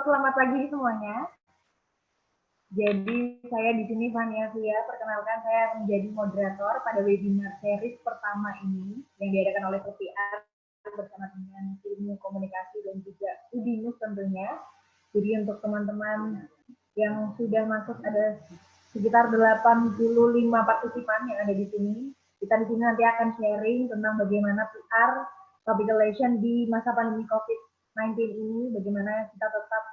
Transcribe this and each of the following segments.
selamat pagi semuanya. Jadi saya di sini Fania Fia, perkenalkan saya menjadi moderator pada webinar series pertama ini yang diadakan oleh KPR bersama dengan ilmu komunikasi dan juga Udinus tentunya. Jadi untuk teman-teman yang sudah masuk ada sekitar 85 partisipan yang ada di sini. Kita di sini nanti akan sharing tentang bagaimana PR public relation di masa pandemi COVID-19 ini, bagaimana kita tetap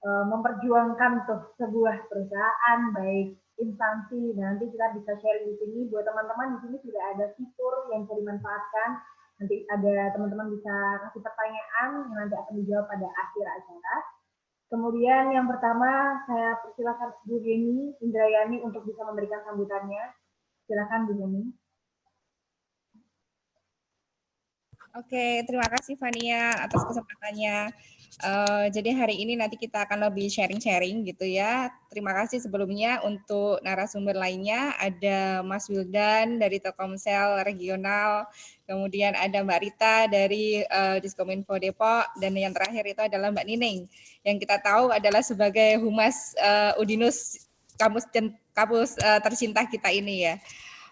memperjuangkan tuh sebuah perusahaan baik instansi. Nanti kita bisa sharing di sini buat teman-teman. Di sini sudah ada fitur yang bisa dimanfaatkan. Nanti ada teman-teman bisa kasih pertanyaan yang nanti akan dijawab pada akhir acara. Kemudian yang pertama saya persilakan Bu Yeni Indrayani untuk bisa memberikan sambutannya. Silakan Bu Yeni. Oke, terima kasih Fania atas kesempatannya. Jadi hari ini nanti kita akan lebih sharing-sharing gitu ya. Terima kasih sebelumnya untuk narasumber lainnya. Ada Mas Wildan dari Telkomsel Regional, kemudian ada Mbak Rita dari Diskominfo Depok, dan yang terakhir itu adalah Mbak Nining, yang kita tahu adalah sebagai Humas Udinus kampus tercinta kita ini ya.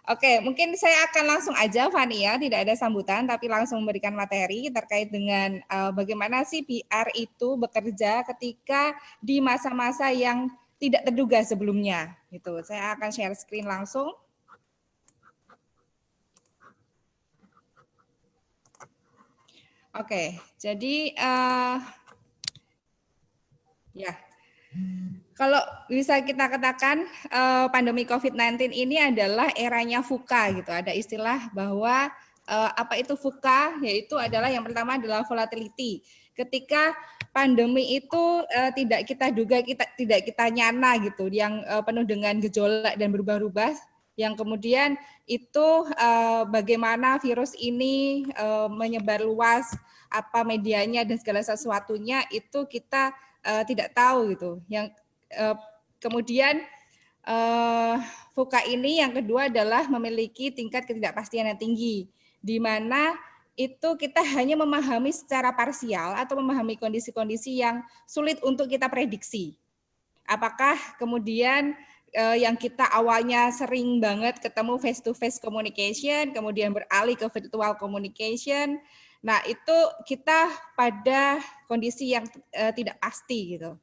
Oke, mungkin saya akan langsung aja Fania, tidak ada sambutan, tapi langsung memberikan materi terkait dengan bagaimana sih PR itu bekerja ketika di masa-masa yang tidak terduga sebelumnya. Gitu. Saya akan share screen langsung. Oke, jadi ya. Kalau bisa kita katakan pandemi COVID-19 ini adalah eranya VUCA gitu. Ada istilah bahwa apa itu VUCA? Yaitu adalah yang pertama adalah volatility. Ketika pandemi itu tidak kita duga, tidak kita nyana gitu, yang penuh dengan gejolak dan berubah-ubah, yang kemudian itu bagaimana virus ini menyebar luas, apa medianya dan segala sesuatunya itu kita tidak tahu gitu. Yang kemudian VUCA ini yang kedua adalah memiliki tingkat ketidakpastian yang tinggi, di mana itu kita hanya memahami secara parsial atau memahami kondisi-kondisi yang sulit untuk kita prediksi. Apakah kemudian yang kita awalnya sering banget ketemu face-to-face communication, kemudian beralih ke virtual communication, nah itu kita pada kondisi yang tidak pasti gitu.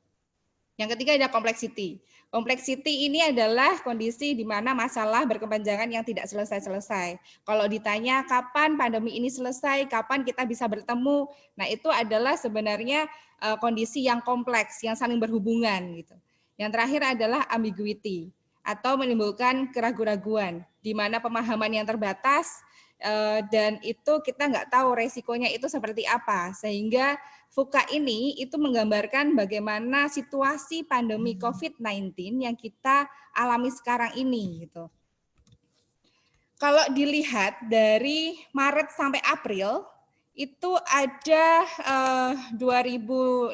Yang ketiga ada complexity. Complexity ini adalah kondisi di mana masalah berkepanjangan yang tidak selesai-selesai. Kalau ditanya kapan pandemi ini selesai, kapan kita bisa bertemu, nah itu adalah sebenarnya kondisi yang kompleks, yang saling berhubungan gitu. Yang terakhir adalah ambiguity atau menimbulkan keraguan-raguan, di mana pemahaman yang terbatas dan itu kita nggak tahu resikonya itu seperti apa, sehingga VUCA ini itu menggambarkan bagaimana situasi pandemi COVID-19 yang kita alami sekarang ini gitu. Kalau dilihat dari Maret sampai April itu ada 2.000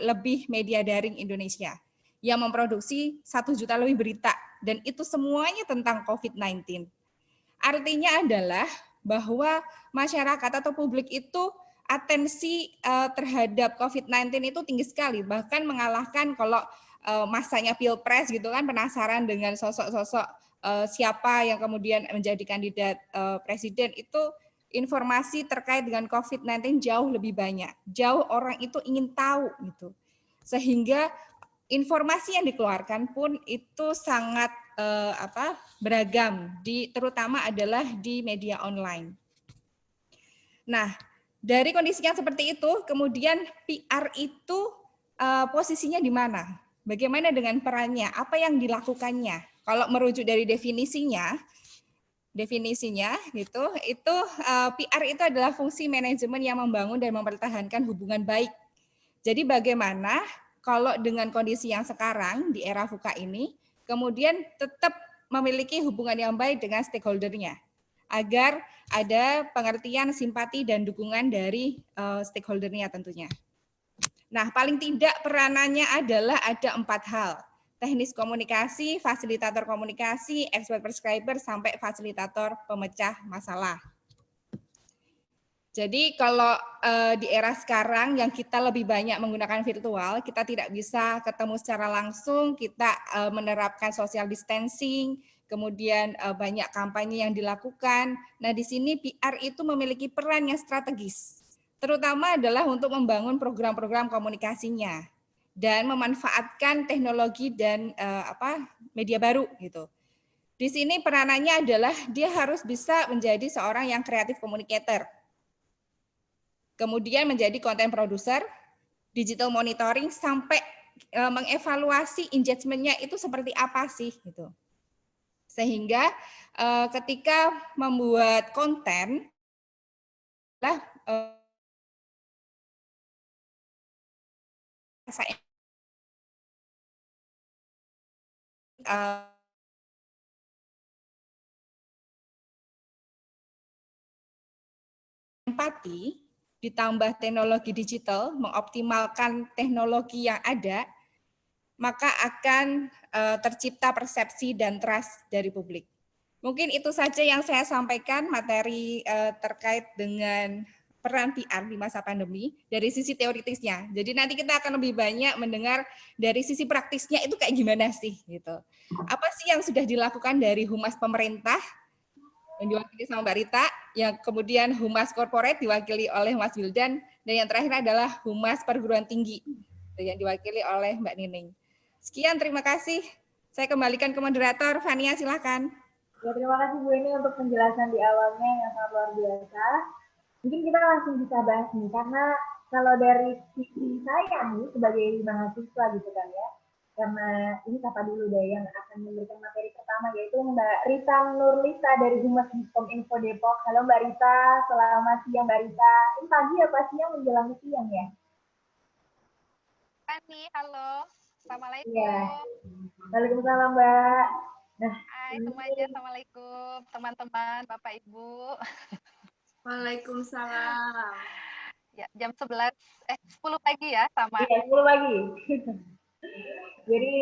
lebih media daring Indonesia yang memproduksi 1 juta lebih berita, dan itu semuanya tentang COVID-19. Artinya adalah bahwa masyarakat atau publik itu atensi terhadap COVID-19 itu tinggi sekali, bahkan mengalahkan kalau masanya Pilpres gitu kan, penasaran dengan sosok-sosok siapa yang kemudian menjadi kandidat presiden, itu informasi terkait dengan COVID-19 jauh lebih banyak, jauh orang itu ingin tahu gitu, sehingga informasi yang dikeluarkan pun itu sangat beragam, terutama adalah di media online. Nah, dari kondisi yang seperti itu, kemudian PR itu posisinya di mana? Bagaimana dengan perannya? Apa yang dilakukannya? Kalau merujuk dari definisinya gitu, itu PR itu adalah fungsi manajemen yang membangun dan mempertahankan hubungan baik. Jadi bagaimana kalau dengan kondisi yang sekarang di era VUCA ini, kemudian tetap memiliki hubungan yang baik dengan stakeholder-nya, agar ada pengertian, simpati, dan dukungan dari stakeholder-nya tentunya. Nah, paling tidak peranannya adalah ada 4 hal. Teknis komunikasi, fasilitator komunikasi, expert prescriber, sampai fasilitator pemecah masalah. Jadi kalau di era sekarang yang kita lebih banyak menggunakan virtual, kita tidak bisa ketemu secara langsung, kita menerapkan social distancing, kemudian banyak kampanye yang dilakukan. Nah, di sini PR itu memiliki peran yang strategis, terutama adalah untuk membangun program-program komunikasinya dan memanfaatkan teknologi dan media baru gitu. Di sini peranannya adalah dia harus bisa menjadi seorang yang kreatif communicator. Kemudian menjadi content producer, digital monitoring sampai mengevaluasi engagement-nya itu seperti apa sih gitu. Sehingga ketika membuat konten lah saya empati ditambah teknologi digital, mengoptimalkan teknologi yang ada, maka akan tercipta persepsi dan trust dari publik. Mungkin itu saja yang saya sampaikan materi terkait dengan peran PR di masa pandemi dari sisi teoritisnya. Jadi nanti kita akan lebih banyak mendengar dari sisi praktisnya itu kayak gimana sih gitu. Apa sih yang sudah dilakukan dari humas pemerintah yang diwakili sama Mbak Rita, yang kemudian humas korporat diwakili oleh Mas Wildan, dan yang terakhir adalah humas perguruan tinggi yang diwakili oleh Mbak Nining. Sekian, terima kasih. Saya kembalikan ke moderator, Fania silakan. Ya, terima kasih Bu Eni untuk penjelasan di awalnya yang sangat luar biasa. Mungkin kita langsung bisa bahas nih, karena kalau dari sisi saya nih sebagai mahasiswa gitu kan ya, karena ini siapa dulu deh yang akan memberikan materi pertama, yaitu Mbak Rita Nurlita dari Humas Diskom Info Depok. Halo Mbak Rita, selamat siang Mbak Rita. Ini pagi apa siang menjelang siang ya? Fani, halo. Assalamualaikum. Iya. Waalaikumsalam Mbak. Nah, Hai semuanya, Assalamualaikum teman-teman, Bapak Ibu. Waalaikumsalam. Ya, jam 10 pagi ya sama. Iya, 10 pagi. Jadi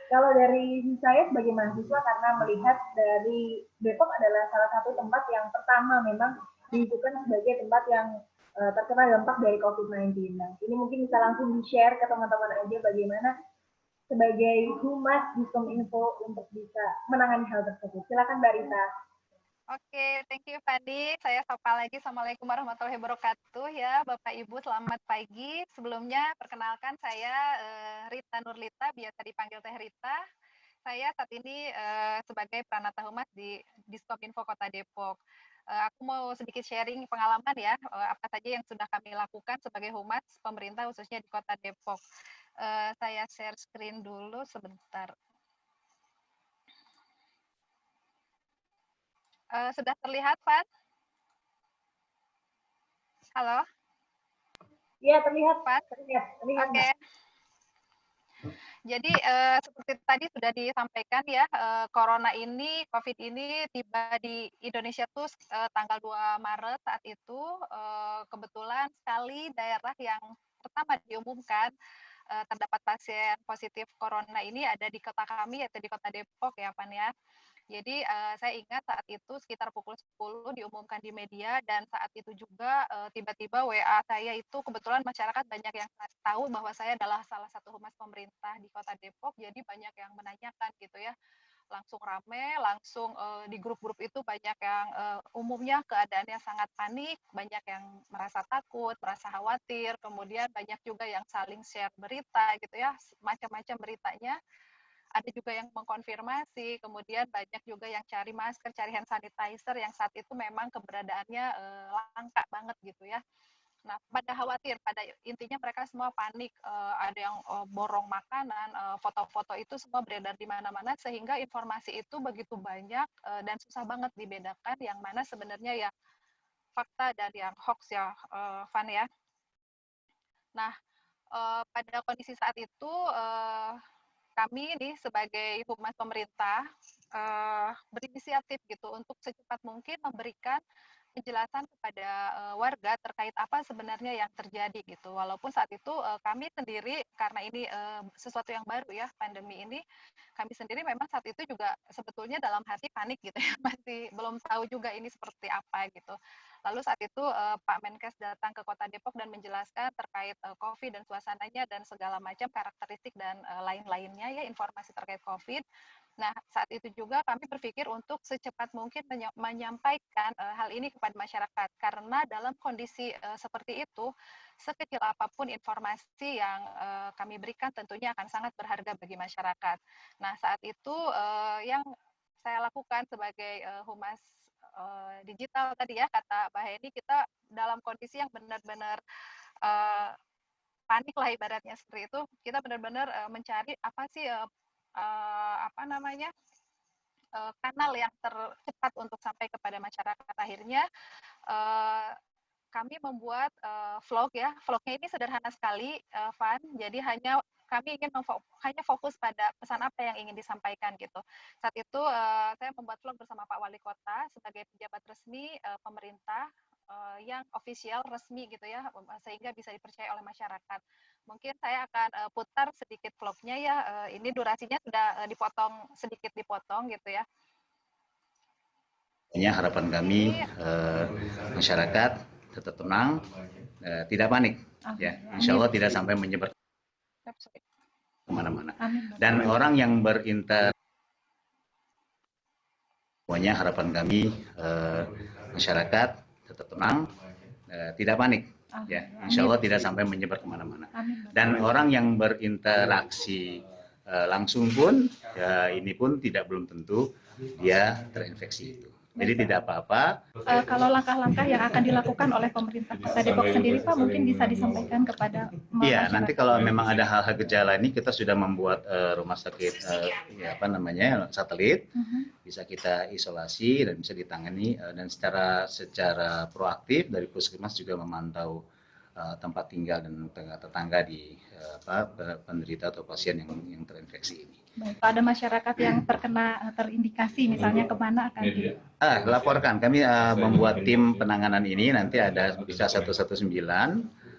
kalau dari saya sebagai mahasiswa, karena melihat dari Depok adalah salah satu tempat yang pertama memang diunjukkan sebagai tempat yang terkena dampak dari COVID-19. Nah, ini mungkin bisa langsung di-share ke teman-teman aja bagaimana sebagai humas Diskom Info untuk bisa menangani hal tersebut. Silakan Mbak Rita. Oke, thank you Fani. Saya sapa lagi. Assalamualaikum warahmatullahi wabarakatuh ya, Bapak Ibu. Selamat pagi. Sebelumnya perkenalkan saya Rita Nurlita, biasa dipanggil Teh Rita. Saya saat ini sebagai Pranata Humas di Diskominfo Kota Depok. Aku mau sedikit sharing pengalaman ya, apa saja yang sudah kami lakukan sebagai humas pemerintah khususnya di Kota Depok. Saya share screen dulu sebentar. Sudah terlihat, Pak? Halo? Iya, terlihat, Pak? terlihat. Oke. Jadi seperti tadi sudah disampaikan ya, corona ini, COVID ini tiba di Indonesia tuh tanggal 2 Maret saat itu, kebetulan sekali daerah yang pertama diumumkan terdapat pasien positif corona ini ada di kota kami, yaitu di Kota Depok ya, Pan ya. Jadi saya ingat saat itu sekitar pukul 10 diumumkan di media, dan saat itu juga tiba-tiba WA saya itu kebetulan masyarakat banyak yang tahu bahwa saya adalah salah satu humas pemerintah di Kota Depok, jadi banyak yang menanyakan gitu ya. Langsung rame, langsung di grup-grup itu banyak yang umumnya keadaannya sangat panik, banyak yang merasa takut, merasa khawatir, kemudian banyak juga yang saling share berita gitu ya, macam-macam beritanya. Ada juga yang mengkonfirmasi, kemudian banyak juga yang cari masker, cari hand sanitizer yang saat itu memang keberadaannya langka banget gitu ya. Nah, pada khawatir, pada intinya mereka semua panik, ada yang borong makanan, foto-foto itu semua beredar di mana-mana, sehingga informasi itu begitu banyak dan susah banget dibedakan yang mana sebenarnya ya fakta dan yang hoax ya, Van ya. Nah, pada kondisi saat itu kami ini sebagai humas pemerintah berinisiatif gitu untuk secepat mungkin memberikan penjelasan kepada warga terkait apa sebenarnya yang terjadi gitu. Walaupun saat itu kami sendiri, karena ini sesuatu yang baru ya, pandemi ini, kami sendiri memang saat itu juga sebetulnya dalam hati panik gitu ya, masih belum tahu juga ini seperti apa gitu. Lalu saat itu Pak Menkes datang ke Kota Depok dan menjelaskan terkait COVID dan suasananya dan segala macam karakteristik dan lain-lainnya ya informasi terkait COVID. Nah, saat itu juga kami berpikir untuk secepat mungkin menyampaikan hal ini kepada masyarakat karena dalam kondisi seperti itu, sekecil apapun informasi yang kami berikan tentunya akan sangat berharga bagi masyarakat. Nah, saat itu yang saya lakukan sebagai humas digital tadi ya, kata Mbak Heni, kita dalam kondisi yang benar-benar panik lah ibaratnya seperti itu. Kita benar-benar mencari apa sih apa namanya kanal yang tercepat untuk sampai kepada masyarakat. Akhirnya kami membuat vlog ya. Vlognya ini sederhana sekali, Van. Jadi kami ingin hanya fokus pada pesan apa yang ingin disampaikan gitu. Saat itu saya membuat vlog bersama Pak Wali Kota sebagai pejabat resmi pemerintah yang official resmi gitu ya, sehingga bisa dipercaya oleh masyarakat. Mungkin saya akan putar sedikit vlognya ya. Ini durasinya sudah sedikit dipotong gitu ya. Harapan kami masyarakat tetap tenang, tidak panik, ya. Insya Allah tidak sampai menyebar kemana-mana. Dan orang yang pokoknya harapan kami masyarakat tetap tenang, tidak panik, ya. Insya Allah tidak sampai menyebar kemana-mana. Dan orang yang berinteraksi langsung pun, ya, ini pun belum tentu dia terinfeksi itu. Jadi tidak apa-apa. Kalau langkah-langkah yang akan dilakukan oleh pemerintah Kota Depok sendiri, Pak, mungkin bisa disampaikan kepada masyarakat. Iya, nanti kalau memang ada hal-hal gejala ini, kita sudah membuat rumah sakit satelit, bisa kita isolasi dan bisa ditangani dan secara proaktif dari Puskesmas juga memantau tempat tinggal dan tetangga di penderita atau pasien yang terinfeksi ini. Baik, kalau ada masyarakat yang terindikasi misalnya kemana akan laporkan. Kami membuat tim penanganan ini, nanti ada bisa 119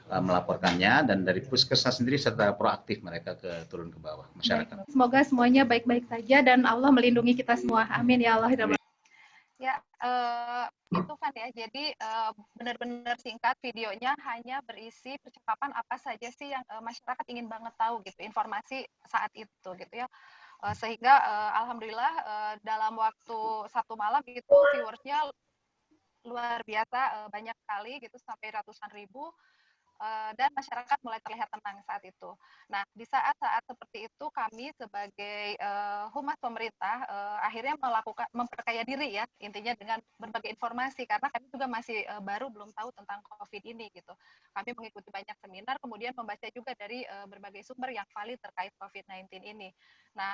melaporkannya, dan dari Puskesmas sendiri serta proaktif mereka turun ke bawah masyarakat. Baik. Semoga semuanya baik-baik saja dan Allah melindungi kita semua. Amin ya Allah. Ya, itu kan ya. Jadi benar-benar singkat, videonya hanya berisi percakapan apa saja sih yang masyarakat ingin banget tahu gitu, informasi saat itu gitu ya. Sehingga alhamdulillah dalam waktu 1 malam itu viewersnya luar biasa banyak sekali gitu, sampai ratusan ribu. Dan masyarakat mulai terlihat tenang saat itu. Nah, di saat-saat seperti itu kami sebagai humas pemerintah akhirnya memperkaya diri ya, intinya dengan berbagai informasi karena kami juga masih baru belum tahu tentang COVID ini gitu. Kami mengikuti banyak seminar, kemudian membaca juga dari berbagai sumber yang valid terkait COVID-19 ini. Nah,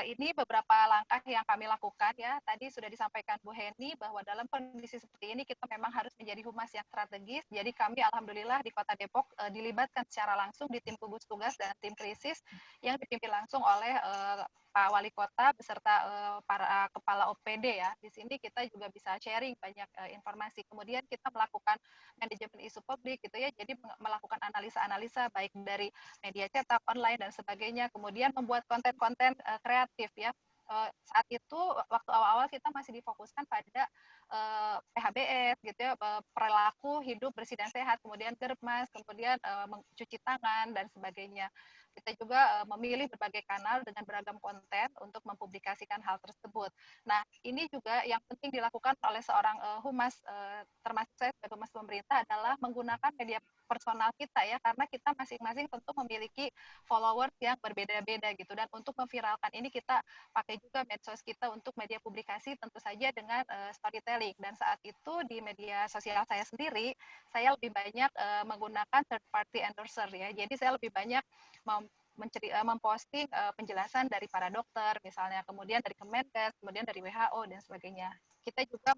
ini beberapa langkah yang kami lakukan ya. Tadi sudah disampaikan Bu Heni bahwa dalam kondisi seperti ini kita memang harus menjadi humas yang strategis. Jadi kami alhamdulillah di Kota Depok dilibatkan secara langsung di tim gugus tugas dan tim krisis yang dipimpin langsung oleh Pak Wali Kota beserta para kepala OPD ya. Di sini kita juga bisa sharing banyak informasi. Kemudian kita melakukan manajemen isu publik gitu ya. Jadi melakukan analisa-analisa baik dari media cetak, online dan sebagainya. Kemudian membuat konten-konten kreatif ya. Saat itu waktu awal-awal kita masih difokuskan pada PHBS gitu ya, perilaku hidup bersih dan sehat, kemudian germas, kemudian mencuci tangan dan sebagainya. Kita juga memilih berbagai kanal dengan beragam konten untuk mempublikasikan hal tersebut. Nah, ini juga yang penting dilakukan oleh seorang humas, termasuk saya sebagai humas pemerintah, adalah menggunakan media personal kita ya, karena kita masing-masing tentu memiliki followers yang berbeda-beda gitu. Dan untuk memviralkan ini kita pakai juga medsos kita untuk media publikasi, tentu saja dengan storytelling. Dan saat itu di media sosial saya sendiri, saya lebih banyak menggunakan third party endorser ya. Jadi saya lebih banyak memposting penjelasan dari para dokter misalnya, kemudian dari Kemenkes, kemudian dari WHO dan sebagainya. Kita juga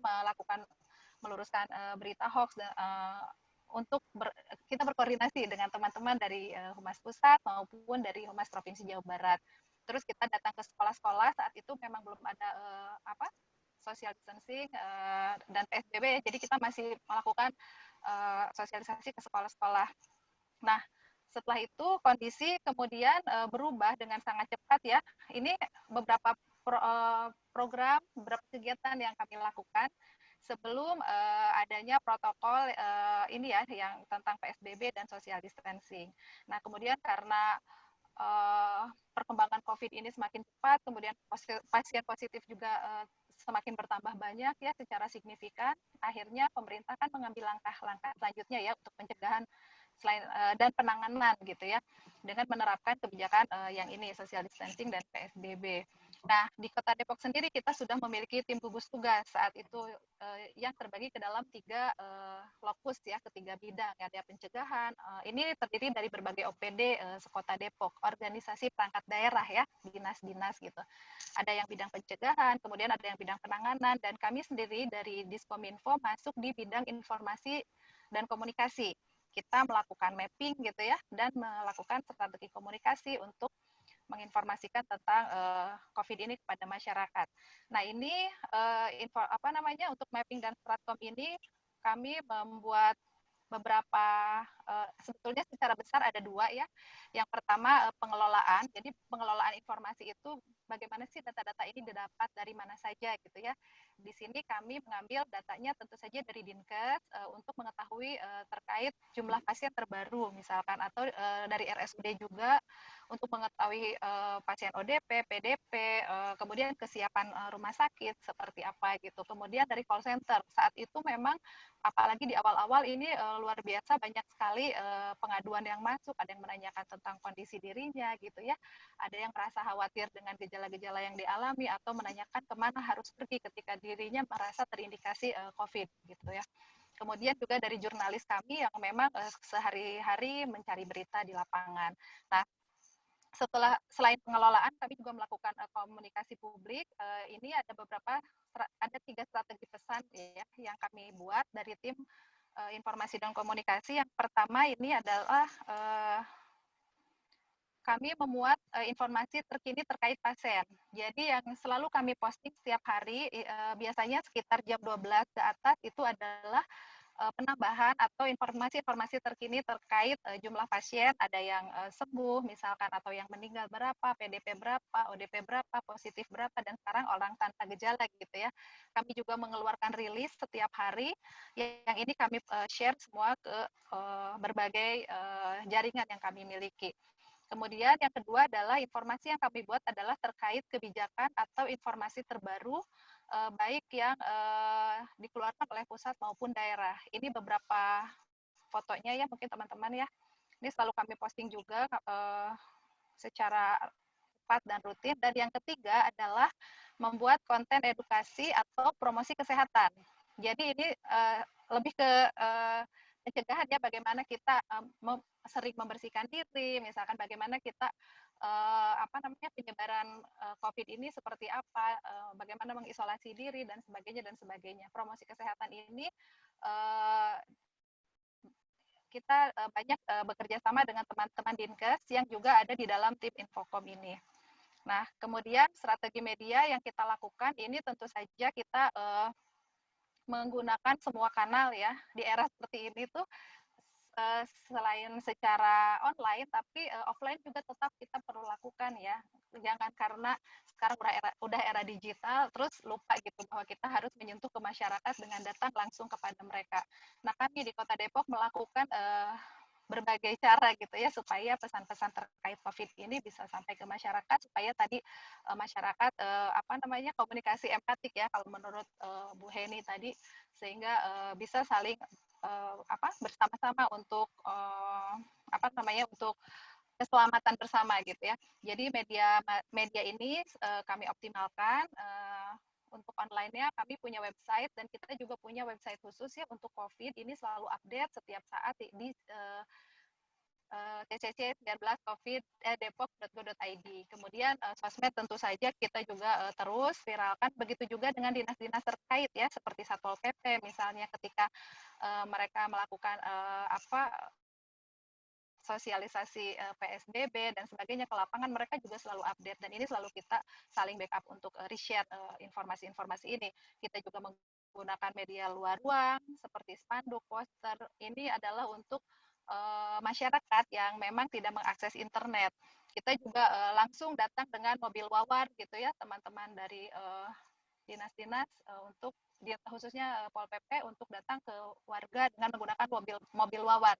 meluruskan berita hoax dan kita berkoordinasi dengan teman-teman dari Humas Pusat maupun dari Humas Provinsi Jawa Barat. Terus kita datang ke sekolah-sekolah, saat itu memang belum ada social distancing dan PSBB, jadi kita masih melakukan sosialisasi ke sekolah-sekolah. Nah, setelah itu kondisi kemudian berubah dengan sangat cepat ya. Ini beberapa program, beberapa kegiatan yang kami lakukan. sebelum adanya protokol ini ya yang tentang PSBB dan social distancing. Nah, kemudian karena perkembangan COVID ini semakin cepat, kemudian pasien positif juga semakin bertambah banyak ya secara signifikan, akhirnya pemerintah kan mengambil langkah-langkah selanjutnya ya untuk pencegahan selain dan penanganan gitu ya dengan menerapkan kebijakan yang ini social distancing dan PSBB. Nah, di Kota Depok sendiri kita sudah memiliki tim gugus tugas saat itu yang terbagi ke dalam 3 lokus ya, ketiga bidang. Ada pencegahan, ini terdiri dari berbagai OPD sekota Depok, organisasi perangkat daerah ya, dinas-dinas gitu. Ada yang bidang pencegahan, kemudian ada yang bidang penanganan, dan kami sendiri dari Diskominfo masuk di bidang informasi dan komunikasi. Kita melakukan mapping gitu ya, dan melakukan strategi komunikasi untuk menginformasikan tentang COVID ini kepada masyarakat. Nah, ini untuk mapping dan stratkom ini kami membuat beberapa sebetulnya secara besar ada 2 ya. Yang pertama pengelolaan. Jadi pengelolaan informasi itu bagaimana sih data-data ini didapat dari mana saja gitu ya. Di sini kami mengambil datanya tentu saja dari Dinkes untuk mengetahui terkait jumlah pasien terbaru misalkan, atau dari RSUD juga untuk mengetahui pasien ODP, PDP, kemudian kesiapan rumah sakit seperti apa gitu. Kemudian dari call center, saat itu memang apalagi di awal-awal ini luar biasa banyak sekali pengaduan yang masuk, ada yang menanyakan tentang kondisi dirinya gitu ya, ada yang merasa khawatir dengan gejala-gejala yang dialami atau menanyakan kemana harus pergi ketika dirinya merasa terindikasi COVID gitu ya. Kemudian juga dari jurnalis kami yang memang sehari-hari mencari berita di lapangan. Nah, selain pengelolaan, kami juga melakukan komunikasi publik. Ini ada 3 strategi pesan ya yang kami buat dari tim informasi dan komunikasi. Yang pertama ini adalah kami memuat informasi terkini terkait pasien. Jadi yang selalu kami posting setiap hari, biasanya sekitar jam 12 ke atas itu adalah penambahan atau informasi-informasi terkini terkait jumlah pasien, ada yang sembuh misalkan, atau yang meninggal berapa, PDP berapa, ODP berapa, positif berapa, dan sekarang orang tanpa gejala gitu ya. Kami juga mengeluarkan rilis setiap hari, yang ini kami share semua ke berbagai jaringan yang kami miliki. Kemudian yang kedua adalah informasi yang kami buat adalah terkait kebijakan atau informasi terbaru baik yang dikeluarkan oleh pusat maupun daerah. Ini beberapa fotonya ya, mungkin teman-teman ya. Ini selalu kami posting juga secara cepat dan rutin. Dan yang ketiga adalah membuat konten edukasi atau promosi kesehatan. Jadi ini lebih ke pencegahan ya, bagaimana kita sering membersihkan diri, misalkan bagaimana kita penyebaran COVID ini seperti apa, bagaimana mengisolasi diri dan sebagainya. Promosi kesehatan ini kita banyak bekerja sama dengan teman-teman Dinkes yang juga ada di dalam tim Infocom ini. Nah, kemudian strategi media yang kita lakukan ini tentu saja kita menggunakan semua kanal ya. Di era seperti ini tuh selain secara online, tapi offline juga tetap kita perlu lakukan ya. Jangan karena sekarang udah era digital, terus lupa gitu bahwa kita harus menyentuh ke masyarakat dengan datang langsung kepada mereka. Nah, kami di Kota Depok melakukan berbagai cara gitu ya supaya pesan-pesan terkait COVID ini bisa sampai ke masyarakat, supaya tadi masyarakat komunikasi empatik ya kalau menurut Bu Heni tadi, sehingga bisa saling bersama-sama untuk untuk keselamatan bersama gitu ya. Jadi media ini kami optimalkan. Untuk online-nya kami punya website, dan kita juga punya website khusus ya untuk COVID. Ini selalu update setiap saat di tcc19covid.depok.go.id. Kemudian sosmed tentu saja kita juga terus viralkan. Begitu juga dengan dinas-dinas terkait ya, seperti Satpol PP misalnya, ketika mereka melakukan sosialisasi PSBB dan sebagainya ke lapangan, mereka juga selalu update, dan ini selalu kita saling backup untuk reshare informasi-informasi ini. Kita juga menggunakan media luar ruang seperti spanduk, poster. Ini adalah untuk masyarakat yang memang tidak mengakses internet. Kita juga langsung datang dengan mobil wawar gitu ya, teman-teman dari dinas-dinas untuk khususnya Pol PP untuk datang ke warga dengan menggunakan mobil wawan,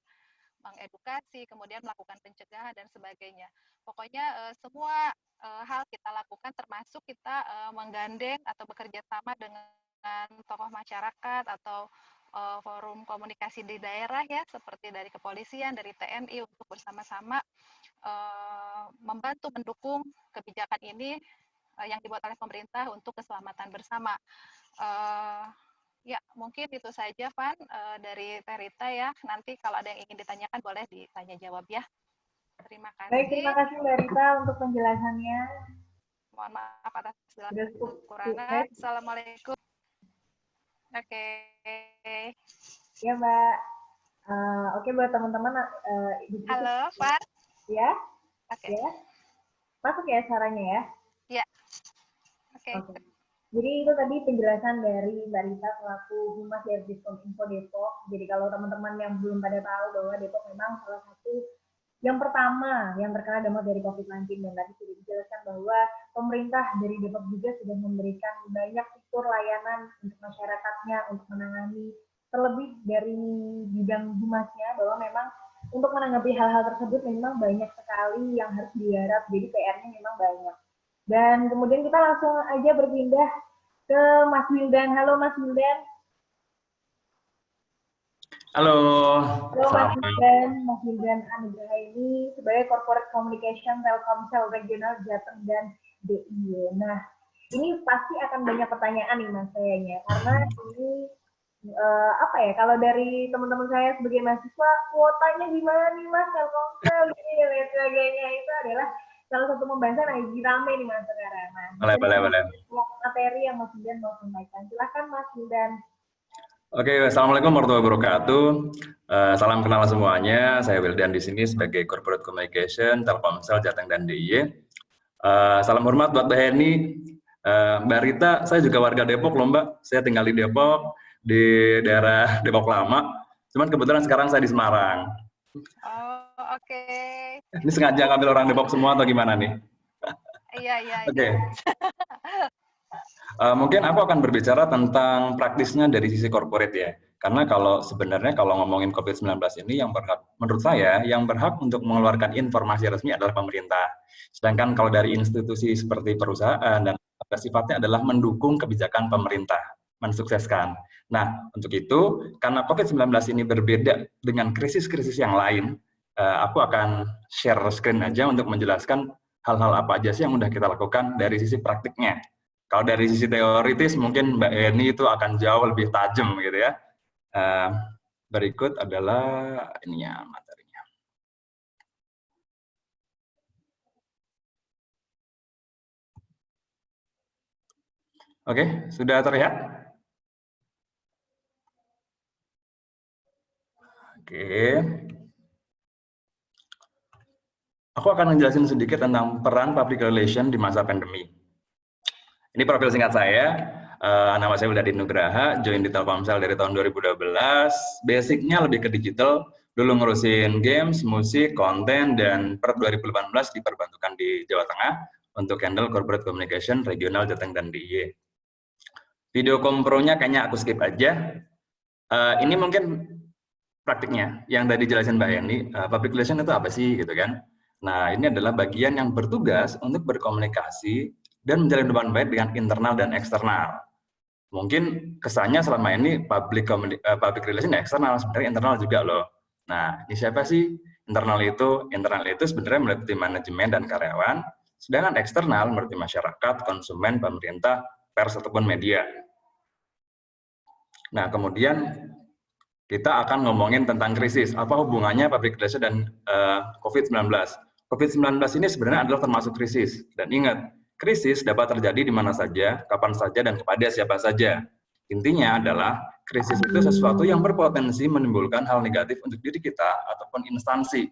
mengedukasi, kemudian melakukan pencegahan dan sebagainya. Pokoknya semua hal kita lakukan, termasuk kita menggandeng atau bekerja sama dengan tokoh masyarakat atau forum komunikasi di daerah ya, seperti dari kepolisian, dari TNI untuk bersama-sama membantu mendukung kebijakan ini yang dibuat oleh pemerintah untuk keselamatan bersama. Ya, mungkin itu saja, Van, dari Terita ya. Nanti kalau ada yang ingin ditanyakan boleh ditanya jawab ya. Terima kasih. Baik, terima kasih Mbak Rita untuk penjelasannya. Mohon maaf atas segala kekurangan. Assalamualaikum. Oke. Ya, Mbak. Oke, buat teman-teman. Halo, Van. Ya. Oke. Ya. Masuk ya suaranya ya? Ya. Oke. Jadi itu tadi penjelasan dari Mbak Rita selaku Humas dari Diskominfo Depok. Jadi kalau teman-teman yang belum pada tahu bahwa Depok memang salah satu yang pertama yang terkena dampak dari COVID-19, dan tadi sudah dijelaskan bahwa pemerintah dari Depok juga sudah memberikan banyak fitur layanan untuk masyarakatnya untuk menangani, terlebih dari bidang humasnya, bahwa memang untuk menanggapi hal-hal tersebut memang banyak sekali yang harus digarap, jadi PR-nya memang banyak. Dan kemudian kita langsung aja berpindah ke Mas Wildan. Halo Mas Wildan. Halo. Halo Mas Wildan Anugraha ini sebagai Corporate Communication Telkomsel Regional Jateng dan DIY. Nah, ini pasti akan banyak pertanyaan nih Mas sayanya, karena ini apa ya, kalau dari teman-teman saya sebagai mahasiswa, kuotanya gimana nih Mas Telkomsel ini dan sebagainya, itu adalah salah satu pembahasan yang lagi rame nih Mas sekarang. Nah, boleh. Materi yang Mas Wildan mau sampaikan. Silakan Mas Wildan. Oke, assalamualaikum warahmatullahi wabarakatuh. Salam kenal semuanya. Saya Wildan di sini sebagai Corporate Communication Telkomsel Jateng dan DIY. Salam hormat buat Mbak Heni, Mbak Rita. Saya juga warga Depok loh Mbak. Saya tinggal di Depok, di daerah Depok Lama. Cuman kebetulan sekarang saya di Semarang. Oh, oke. Ini sengaja ngambil orang Depok semua atau gimana nih? Iya. Oke. Mungkin aku akan berbicara tentang praktisnya dari sisi corporate ya. Karena sebenarnya kalau ngomongin COVID-19 ini yang berhak, menurut saya, yang berhak untuk mengeluarkan informasi resmi adalah pemerintah. Sedangkan kalau dari institusi seperti perusahaan dan sifatnya adalah mendukung kebijakan pemerintah, mensukseskan. Nah, untuk itu, karena COVID-19 ini berbeda dengan krisis-krisis yang lain, aku akan share screen aja untuk menjelaskan hal-hal apa aja sih yang udah kita lakukan dari sisi praktiknya. Kalau dari sisi teoritis mungkin Mbak Eni itu akan jauh lebih tajam gitu ya. Berikut adalah ininya materinya. Oke, sudah terlihat? Oke. Aku akan menjelaskan sedikit tentang peran public relation di masa pandemi. Ini profil singkat saya, nama saya Wildan Anugraha, join di Telkomsel dari tahun 2012. Basicnya lebih ke digital, dulu ngurusin games, musik, konten, dan per 2018 diperbantukan di Jawa Tengah untuk handle corporate communication regional Jateng dan DIY. Video kompronya kayaknya aku skip aja. Ini mungkin praktiknya yang tadi jelasin Mbak Eni, public relation itu apa sih gitu kan? Nah, ini adalah bagian yang bertugas untuk berkomunikasi dan menjalin hubungan baik dengan internal dan eksternal. Mungkin kesannya selama ini public relation ya eksternal, sebenarnya internal juga loh. Nah, ini siapa sih? Internal itu sebenarnya meliputi manajemen dan karyawan, sedangkan eksternal meliputi masyarakat, konsumen, pemerintah, pers ataupun media. Nah, kemudian kita akan ngomongin tentang krisis. Apa hubungannya public relation dan COVID-19? COVID-19 ini sebenarnya adalah termasuk krisis. Dan ingat, krisis dapat terjadi di mana saja, kapan saja, dan kepada siapa saja. Intinya adalah, krisis itu sesuatu yang berpotensi menimbulkan hal negatif untuk diri kita ataupun instansi.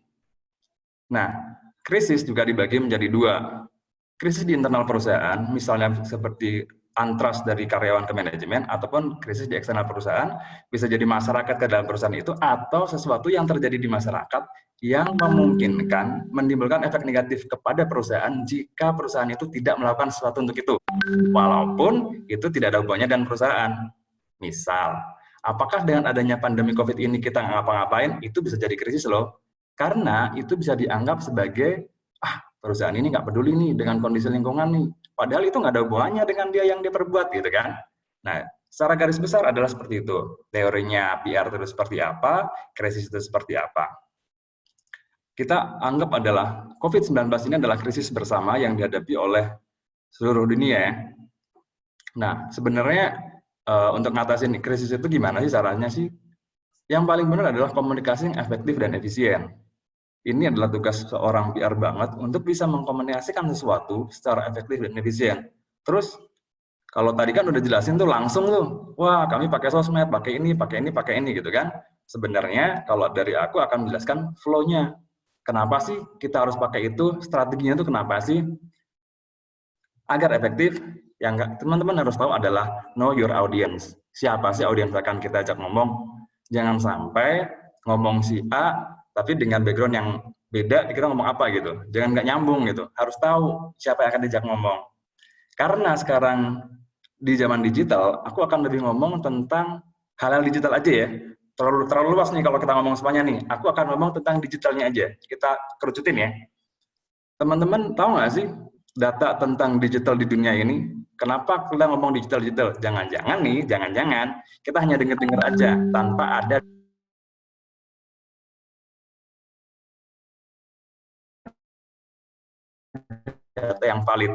Nah, krisis juga dibagi menjadi dua. Krisis di internal perusahaan, misalnya seperti untrust dari karyawan ke manajemen, ataupun krisis di eksternal perusahaan, bisa jadi masyarakat ke dalam perusahaan itu, atau sesuatu yang terjadi di masyarakat yang memungkinkan menimbulkan efek negatif kepada perusahaan jika perusahaan itu tidak melakukan sesuatu untuk itu, walaupun itu tidak ada hubungannya dengan perusahaan. Misal, apakah dengan adanya pandemi COVID ini kita ngapa-ngapain, itu bisa jadi krisis loh, karena itu bisa dianggap sebagai, perusahaan ini nggak peduli nih dengan kondisi lingkungan nih, padahal itu nggak ada hubungannya dengan dia yang dia perbuat, gitu kan. Nah, secara garis besar adalah seperti itu. Teorinya PR itu seperti apa, krisis itu seperti apa. Kita anggap adalah COVID-19 ini adalah krisis bersama yang dihadapi oleh seluruh dunia ya. Nah, sebenarnya untuk ngatasin krisis itu gimana sih caranya sih? Yang paling benar adalah komunikasi yang efektif dan efisien. Ini adalah tugas seorang PR banget untuk bisa mengkomunikasikan sesuatu secara efektif dan efisien. Terus, kalau tadi kan udah jelasin tuh langsung tuh, wah kami pakai sosmed, pakai ini gitu kan. Sebenarnya kalau dari aku akan menjelaskan flow-nya. Kenapa sih kita harus pakai itu, strateginya itu kenapa sih? Agar efektif, yang teman-teman harus tahu adalah know your audience. Siapa sih audiens akan kita ajak ngomong? Jangan sampai ngomong si A, tapi dengan background yang beda, dikira ngomong apa gitu. Jangan nggak nyambung gitu. Harus tahu siapa yang akan diajak ngomong. Karena sekarang di zaman digital, aku akan lebih ngomong tentang hal-hal digital aja ya. Terlalu luas nih kalau kita ngomong semuanya nih. Aku akan ngomong tentang digitalnya aja. Kita kerucutin ya. Teman-teman tahu nggak sih data tentang digital di dunia ini? Kenapa kita ngomong digital? Jangan-jangan kita hanya dengar-dengar aja tanpa ada data yang valid.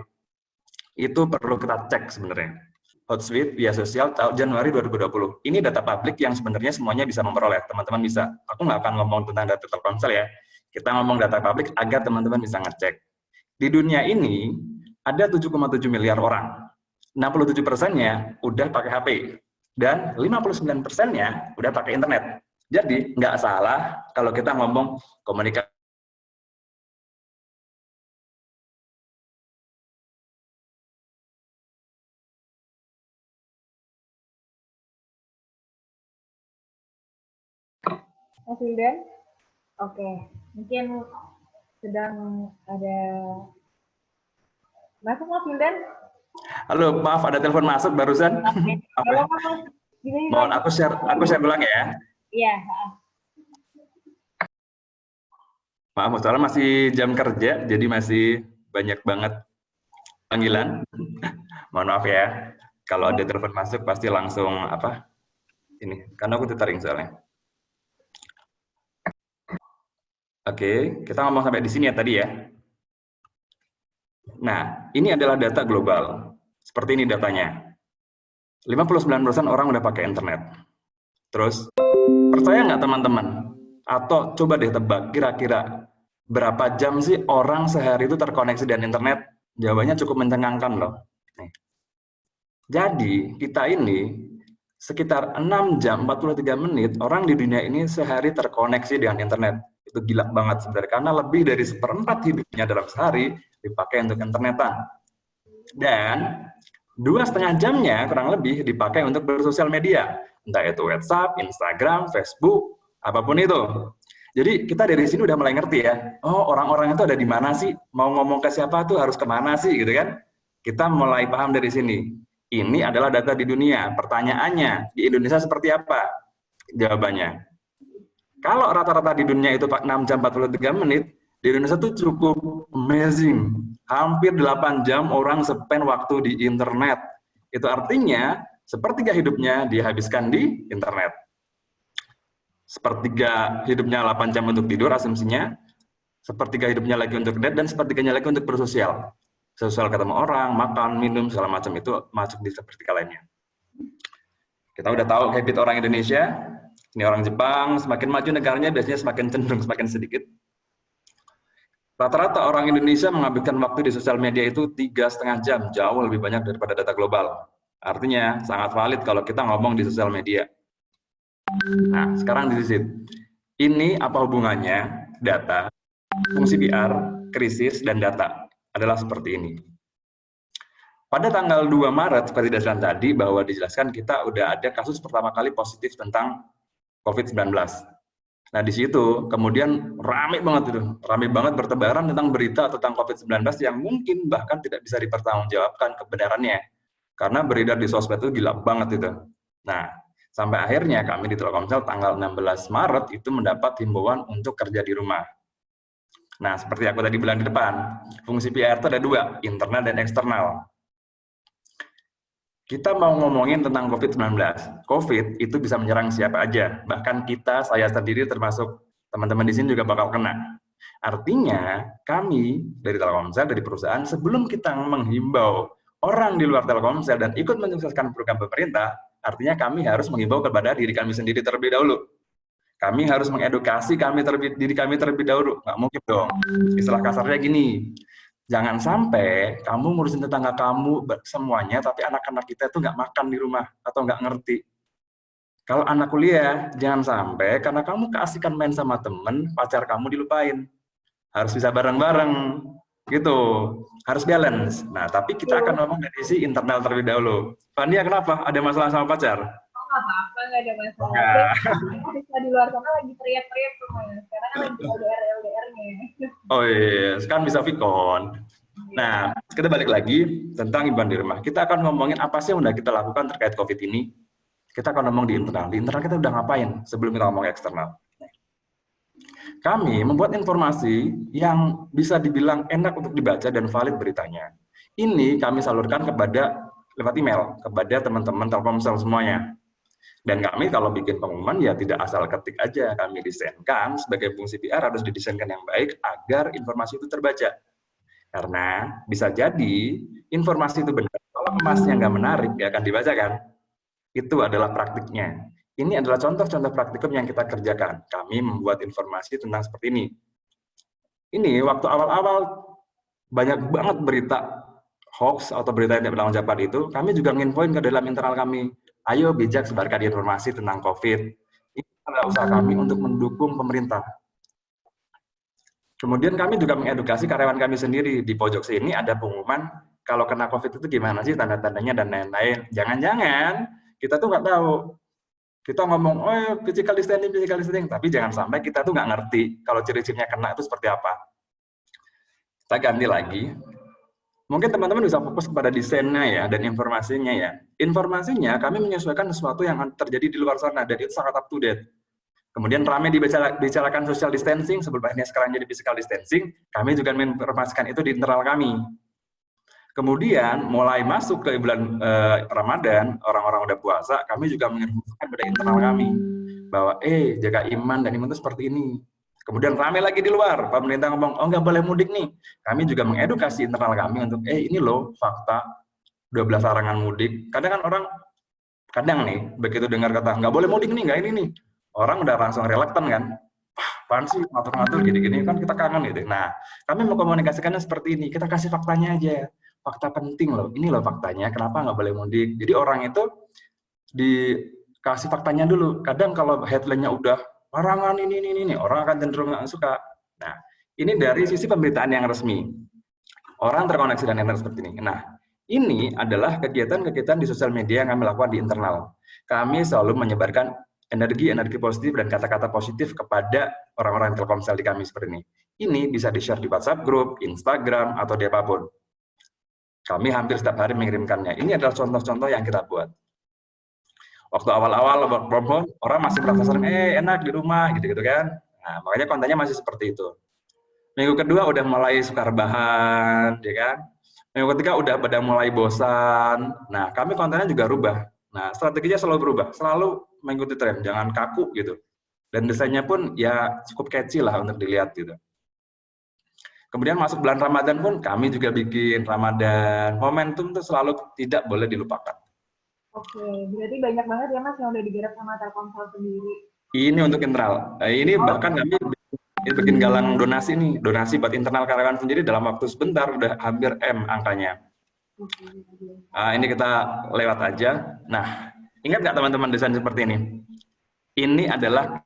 Itu perlu kita cek sebenarnya. Hootsuite via sosial tahun Januari 2020. Ini data publik yang sebenarnya semuanya bisa memperoleh. Teman-teman bisa. Aku nggak akan ngomong tentang data Telkomsel ya. Kita ngomong data publik agar teman-teman bisa ngecek. Di dunia ini ada 7,7 miliar orang. 67%-nya udah pakai HP. Dan 59%-nya udah pakai internet. Jadi nggak salah kalau kita ngomong komunikasi. Mas Wildan, oke, mungkin sedang ada masuk Mas Wildan. Halo, maaf ada telepon masuk barusan. Okay. Mohon aku share ulang ya. Iya. Maaf, soalnya masih jam kerja, jadi masih banyak banget panggilan. Mohon maaf ya. Kalau ada telepon masuk pasti langsung ini, karena aku tethering soalnya. Oke, kita ngomong sampai di sini ya tadi ya. Nah, ini adalah data global. Seperti ini datanya. 59% orang udah pakai internet. Terus, percaya nggak teman-teman? Atau coba deh tebak, kira-kira berapa jam sih orang sehari itu terkoneksi dengan internet? Jawabannya cukup mencengangkan loh. Nih. Jadi, kita ini sekitar 6 jam 43 menit orang di dunia ini sehari terkoneksi dengan internet. Itu gila banget sebenarnya, karena lebih dari 1/4 hidupnya dalam sehari dipakai untuk internetan. Dan 2,5 jamnya kurang lebih dipakai untuk bersosial media. Entah itu WhatsApp, Instagram, Facebook, apapun itu. Jadi kita dari sini udah mulai ngerti ya, oh orang-orang itu ada di mana sih? Mau ngomong ke siapa tuh harus kemana sih gitu kan? Kita mulai paham dari sini. Ini adalah data di dunia. Pertanyaannya, di Indonesia seperti apa? Jawabannya. Kalau rata-rata di dunia itu 6 jam 43 menit, di Indonesia itu cukup amazing. Hampir 8 jam orang spend waktu di internet. Itu artinya, sepertiga hidupnya dihabiskan di internet. Sepertiga hidupnya 8 jam untuk tidur, asumsinya. Sepertiga hidupnya lagi untuk internet, dan sepertiganya lagi untuk bersosial. Sosial ketemu orang, makan, minum, segala macam itu masuk di sepertiga lainnya. Kita udah tahu habit orang Indonesia. Ini orang Jepang, semakin maju negaranya biasanya semakin cenderung semakin sedikit. Rata-rata orang Indonesia menghabiskan waktu di sosial media itu 3,5 jam, jauh lebih banyak daripada data global. Artinya sangat valid kalau kita ngomong di sosial media. Nah, sekarang di sini. Ini apa hubungannya data, fungsi PR, krisis, dan data? Adalah seperti ini. Pada tanggal 2 Maret, seperti dijelaskan tadi, bahwa dijelaskan kita udah ada kasus pertama kali positif tentang COVID-19. Nah, di situ kemudian rame banget bertebaran tentang berita tentang COVID-19 yang mungkin bahkan tidak bisa dipertanggungjawabkan kebenarannya. Karena beredar di sosmed itu gila banget itu. Nah, sampai akhirnya kami di Telkomsel tanggal 16 Maret itu mendapat himbauan untuk kerja di rumah. Nah, seperti aku tadi bilang di depan, fungsi PR itu ada dua, internal dan eksternal. Kita mau ngomongin tentang COVID-19. COVID itu bisa menyerang siapa aja. Bahkan kita, saya sendiri termasuk teman-teman di sini juga bakal kena. Artinya, kami dari Telkomsel, dari perusahaan, sebelum kita menghimbau orang di luar Telkomsel dan ikut menyukseskan program pemerintah, artinya kami harus menghimbau kepada diri kami sendiri terlebih dahulu. Kami harus mengedukasi diri kami terlebih dahulu. Nggak mungkin dong. Istilah kasarnya gini, jangan sampai kamu ngurusin tetangga kamu semuanya, tapi anak-anak kita itu nggak makan di rumah atau nggak ngerti. Kalau anak kuliah, jangan sampai karena kamu keasikan main sama temen, pacar kamu dilupain. Harus bisa bareng-bareng, gitu. Harus balance. Nah, tapi kita akan ngomong dari sisi internal terlebih dahulu. Fania, kenapa? Ada masalah sama pacar? Oh, nggak apa-apa, nggak ada masalah. Bisa di luar sana lagi teriak-teriak semuanya. Sekarang kan lagi LDR-LDR-nya. Oh iya, sekarang bisa Vicon. Nah, kita balik lagi tentang himbauan di rumah. Kita akan ngomongin apa sih yang udah kita lakukan terkait COVID ini. Kita akan ngomong di internal. Di internal kita udah ngapain sebelum kita ngomong eksternal. Kami membuat informasi yang bisa dibilang enak untuk dibaca dan valid beritanya. Ini kami salurkan kepada lewat email, kepada teman-teman Telkomsel semuanya. Dan kami kalau bikin pengumuman ya tidak asal ketik aja, kami desainkan sebagai fungsi PR harus didesainkan yang baik agar informasi itu terbaca. Karena bisa jadi informasi itu benar, kalau kemasnya nggak menarik ya akan dibaca kan. Itu adalah praktiknya. Ini adalah contoh-contoh praktikum yang kita kerjakan. Kami membuat informasi tentang seperti ini. Ini waktu awal-awal banyak banget berita hoax atau berita yang tidak bertanggung jawab itu, kami juga nginfoin ke dalam internal kami. Ayo bijak sebarkan informasi tentang COVID. Ini adalah usaha kami untuk mendukung pemerintah. Kemudian kami juga mengedukasi karyawan kami sendiri. Di pojok sini ada pengumuman, kalau kena COVID itu gimana sih tanda-tandanya dan lain-lain. Jangan-jangan kita tuh nggak tahu. Kita ngomong, oh physical distancing, tapi jangan sampai kita tuh nggak ngerti kalau ciri-cirinya kena itu seperti apa. Kita ganti lagi. Mungkin teman-teman bisa fokus kepada desainnya ya, dan informasinya ya. Informasinya kami menyesuaikan sesuatu yang terjadi di luar sana, dan itu sangat up to date. Kemudian ramai dibicarakan social distancing, sebelum akhirnya sekarang jadi physical distancing, kami juga menginformasikan itu di internal kami. Kemudian mulai masuk ke bulan Ramadan, orang-orang udah puasa, kami juga menginformasikan pada internal kami bahwa jaga iman dan iman itu seperti ini. Kemudian ramai lagi di luar, pemerintah ngomong, oh nggak boleh mudik nih. Kami juga mengedukasi internal kami untuk, ini loh fakta 12 larangan mudik. Kadang kan orang, nih, begitu dengar kata, nggak boleh mudik nih, nggak ini nih. Orang udah langsung reluctant kan, apaan sih ngatur-ngatur gini-gini, kan kita kangen gitu. Nah, kami mau komunikasikannya seperti ini, kita kasih faktanya aja. Fakta penting loh, ini loh faktanya, kenapa nggak boleh mudik. Jadi orang itu dikasih faktanya dulu. Kadang kalau headline-nya udah larangan ini, orang akan cenderung nggak suka. Nah, ini dari sisi pemberitaan yang resmi. Orang terkoneksi dengan internet seperti ini. Nah, ini adalah kegiatan-kegiatan di sosial media yang kami lakukan di internal. Kami selalu menyebarkan energi positif dan kata-kata positif kepada orang-orang Telkomsel di kami seperti ini. Ini bisa di-share di WhatsApp group, Instagram, atau di apapun. Kami hampir setiap hari mengirimkannya. Ini adalah contoh-contoh yang kita buat. Waktu awal-awal work from home, orang masih merasa sering, enak di rumah, gitu-gitu kan. Nah, makanya kontennya masih seperti itu. Minggu kedua udah mulai suka rebahan, ya kan. Minggu ketiga udah pada mulai bosan. Nah, kami kontennya juga rubah. Nah, strateginya selalu berubah, selalu mengikuti tren, jangan kaku gitu. Dan desainnya pun ya cukup catchy lah untuk dilihat gitu. Kemudian masuk bulan Ramadan pun kami juga bikin Ramadan. Momentum itu selalu tidak boleh dilupakan. Oke, berarti banyak banget ya Mas yang udah digarap sama Telkomsel sendiri. Ini untuk internal. Ini bahkan kami bikin galang donasi nih, donasi buat internal karyawan sendiri dalam waktu sebentar udah hampir M angkanya. Ini kita lewat aja. Nah, ingat nggak teman-teman desain seperti ini? Ini adalah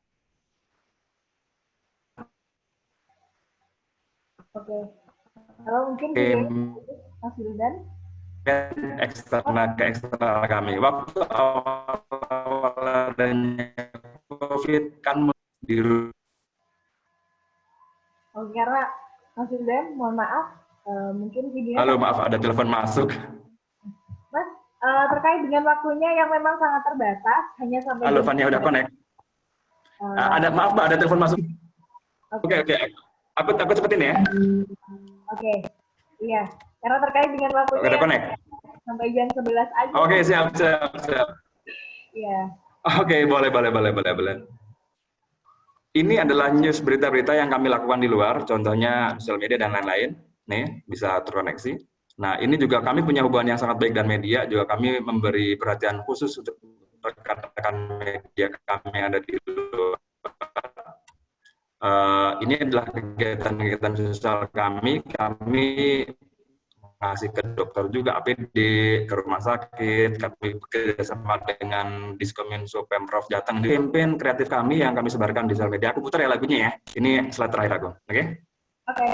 Oke. Kalau mungkin Mas Wildan? eksternal kami. Waktu awal adanya COVID kan di karena Mas Wildan, mohon maaf, mungkin videonya. Halo, maaf ada telepon masuk. Mas, terkait dengan waktunya yang memang sangat terbatas, hanya sampai. Halo, Fania udah connect. Maaf Mbak, ada telepon masuk. Oke. Aku cepetin ya. Oke. Iya, karena terkait dengan waktunya Udah connect. Sampai jam 11 aja. Oke, siap. Iya. Oke, boleh. Ini adalah news berita-berita yang kami lakukan di luar, contohnya sosial media dan lain-lain. Nih, bisa terkoneksi. Nah, ini juga kami punya hubungan yang sangat baik dengan media, juga kami memberi perhatian khusus untuk rekan-rekan media kami yang ada di luar. Ini adalah kegiatan-kegiatan sosial kami ngasih ke dokter juga, APD, ke rumah sakit, kami bekerjasama dengan Diskominfo Pemprov Jateng di campaign kreatif kami yang kami sebarkan di sosial media. Aku putar ya lagunya ya. Ini slide terakhir aku, oke? Oke.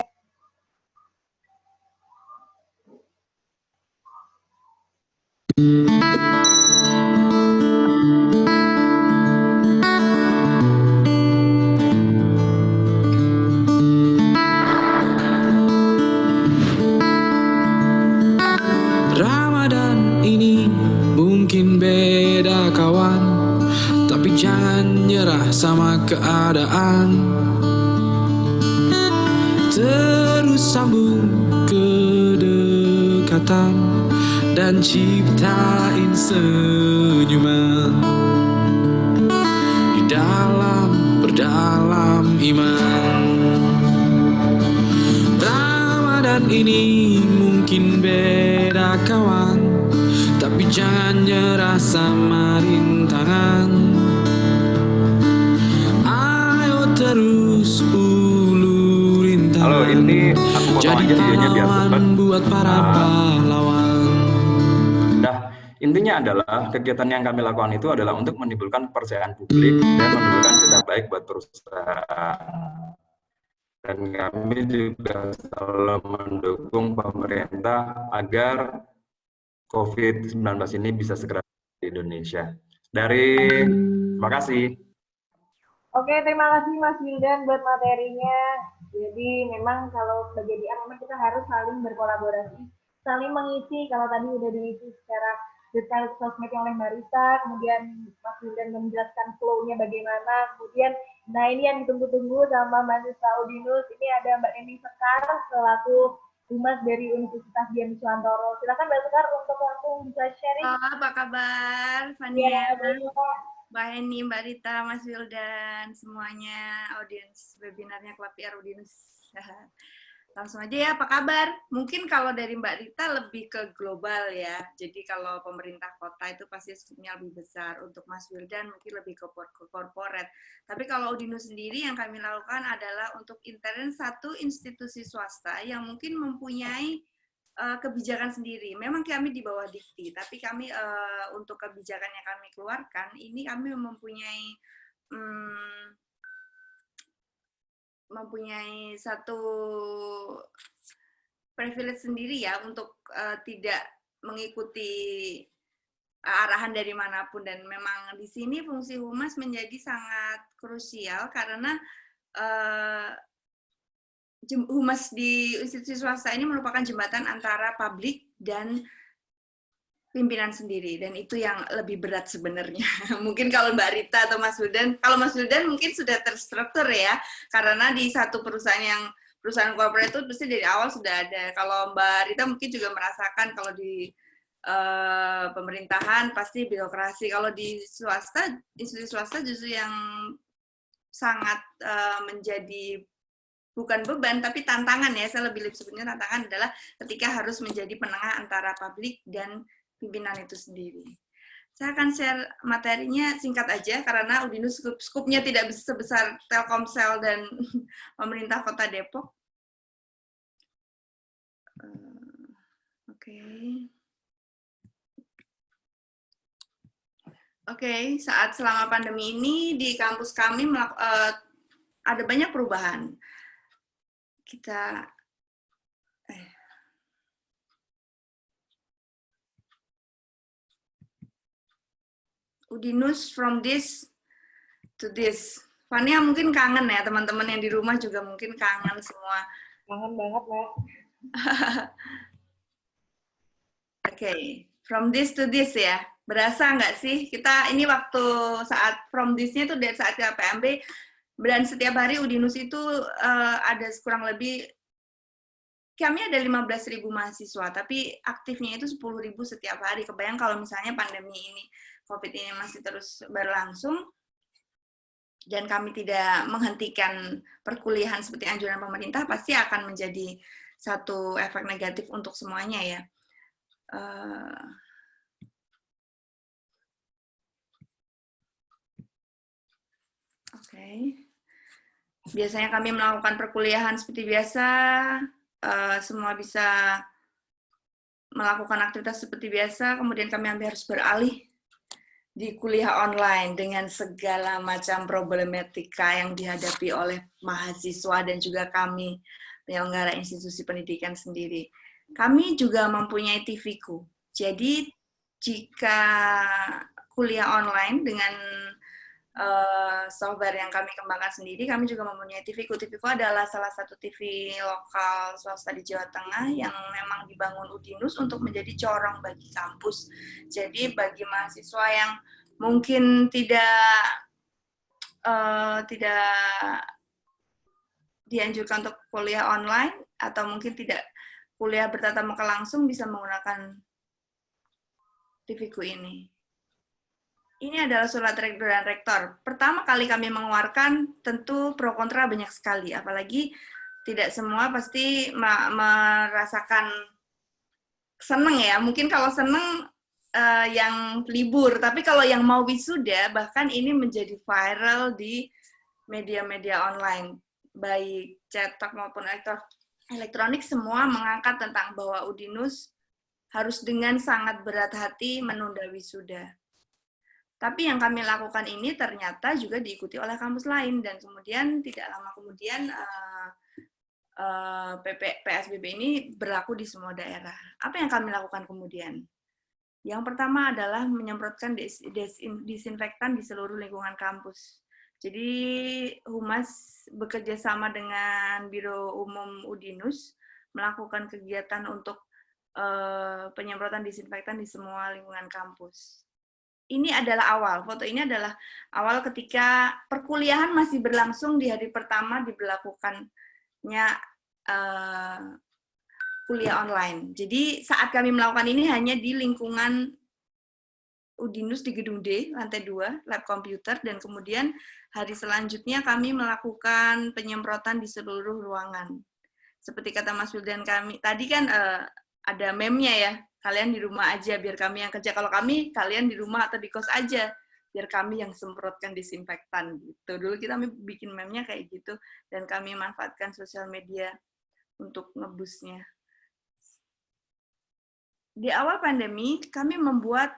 Ramadan ini mungkin beda kawan, tapi jangan nyerah sama keadaan. Terus sambung kedekatan dan ciptain senyuman di dalam berdalam iman. Ramadan ini mungkin beda kawan, tapi jangan nyerah sama rintangan. Ayo terus ulurin tangan. Halo, ini aku potong aja videonya biar cepat. Buat para pahlawan. Intinya adalah kegiatan yang kami lakukan itu adalah untuk menimbulkan kepercayaan publik dan menimbulkan citra baik buat perusahaan. Dan kami juga selalu mendukung pemerintah agar COVID-19 ini bisa segera di Indonesia. Terima kasih. Oke, terima kasih Mas Wildan buat materinya. Jadi memang kalau sebagai DR memang kita harus saling berkolaborasi, saling mengisi. Kalau tadi udah diisi secara detail sosmednya oleh Mbak Rita, kemudian Mas Wildan menjelaskan flow-nya bagaimana, kemudian nah ini yang ditunggu-tunggu sama mahasiswa Udinus, ini ada Mbak Eni Sekar selaku Humas dari Universitas Dian Nuswantoro. Silakan Mbak Sekar untuk langsung bisa sharing. Apa kabar, Fania? Mbak Eni, Mbak Rita, Mas Wildan, semuanya audiens webinarnya Klub PR Udinus. Langsung aja ya, apa kabar? Mungkin kalau dari Mbak Rita lebih ke global ya. Jadi kalau pemerintah kota itu pasti skupnya lebih besar. Untuk Mas Wildan mungkin lebih ke corporate. Tapi kalau Udinus sendiri yang kami lakukan adalah untuk intern satu institusi swasta yang mungkin mempunyai kebijakan sendiri. Memang kami di bawah Dikti, tapi kami untuk kebijakan yang kami keluarkan, ini kami mempunyai satu privilege sendiri ya untuk tidak mengikuti arahan dari manapun. Dan memang di sini fungsi humas menjadi sangat krusial karena humas di institusi swasta ini merupakan jembatan antara publik dan pimpinan sendiri, dan itu yang lebih berat sebenarnya. Mungkin kalau Mbak Rita atau Mas Wildan, kalau Mas Wildan mungkin sudah terstruktur ya, karena di satu perusahaan corporate itu pasti dari awal sudah ada. Kalau Mbak Rita mungkin juga merasakan kalau di pemerintahan pasti birokrasi. Kalau di swasta, institusi swasta justru yang sangat menjadi bukan beban tapi tantangan ya. Saya lebih sebutnya tantangan adalah ketika harus menjadi penengah antara publik dan pimpinan itu sendiri. Saya akan share materinya singkat aja karena Udinus skupnya tidak sebesar Telkomsel dan pemerintah Kota Depok. Oke, saat selama pandemi ini di kampus kami ada banyak perubahan. Udinus from this to this. Fania mungkin kangen ya, teman-teman yang di rumah juga mungkin kangen semua. Kangen banget, Mbak. Oke, from this to this ya. Berasa nggak sih? Kita ini waktu saat from this-nya itu dari saat kita PMB, dan setiap hari Udinus itu ada kurang lebih, kami ada 15.000 mahasiswa, tapi aktifnya itu 10.000 setiap hari. Kebayang kalau misalnya pandemi ini, COVID ini masih terus berlangsung, dan kami tidak menghentikan perkuliahan seperti anjuran pemerintah, pasti akan menjadi satu efek negatif untuk semuanya ya. Oke. Biasanya kami melakukan perkuliahan seperti biasa, semua bisa melakukan aktivitas seperti biasa, kemudian kami harus beralih di kuliah online dengan segala macam problematika yang dihadapi oleh mahasiswa dan juga kami penyelenggara institusi pendidikan sendiri. Kami juga mempunyai TV-ku. Jadi jika kuliah online dengan software yang kami kembangkan sendiri, kami juga mempunyai TV-ku. TV-ku adalah salah satu TV lokal swasta di Jawa Tengah yang memang dibangun Udinus untuk menjadi corong bagi kampus. Jadi bagi mahasiswa yang mungkin tidak dianjurkan untuk kuliah online atau mungkin tidak kuliah bertatap muka langsung, bisa menggunakan TV-ku ini. Ini adalah surat rektor dan rektor. Pertama kali kami mengeluarkan, tentu pro kontra banyak sekali, apalagi tidak semua pasti merasakan seneng ya. Mungkin kalau seneng yang libur, tapi kalau yang mau wisuda, bahkan ini menjadi viral di media-media online, baik cetak maupun elektronik, semua mengangkat tentang bahwa Udinus harus dengan sangat berat hati menunda wisuda. Tapi yang kami lakukan ini ternyata juga diikuti oleh kampus lain, dan kemudian tidak lama kemudian PSBB ini berlaku di semua daerah. Apa yang kami lakukan kemudian? Yang pertama adalah menyemprotkan disinfektan di seluruh lingkungan kampus. Jadi Humas bekerja sama dengan Biro Umum Udinus melakukan kegiatan untuk penyemprotan disinfektan di semua lingkungan kampus. Ini adalah awal, foto ini adalah awal ketika perkuliahan masih berlangsung di hari pertama diberlakukannya kuliah online. Jadi saat kami melakukan ini hanya di lingkungan Udinus di gedung D, lantai 2, lab komputer, dan kemudian hari selanjutnya kami melakukan penyemprotan di seluruh ruangan. Seperti kata Mas Wildan kami, tadi kan ada meme-nya ya, kalian di rumah aja biar kami yang kerja. Kalau kami, kalian di rumah atau di kos aja biar kami yang semprotkan disinfektan gitu. Dulu kita bikin meme-nya kayak gitu, dan kami manfaatkan sosial media untuk nge-boost-nya. Di awal pandemi, kami membuat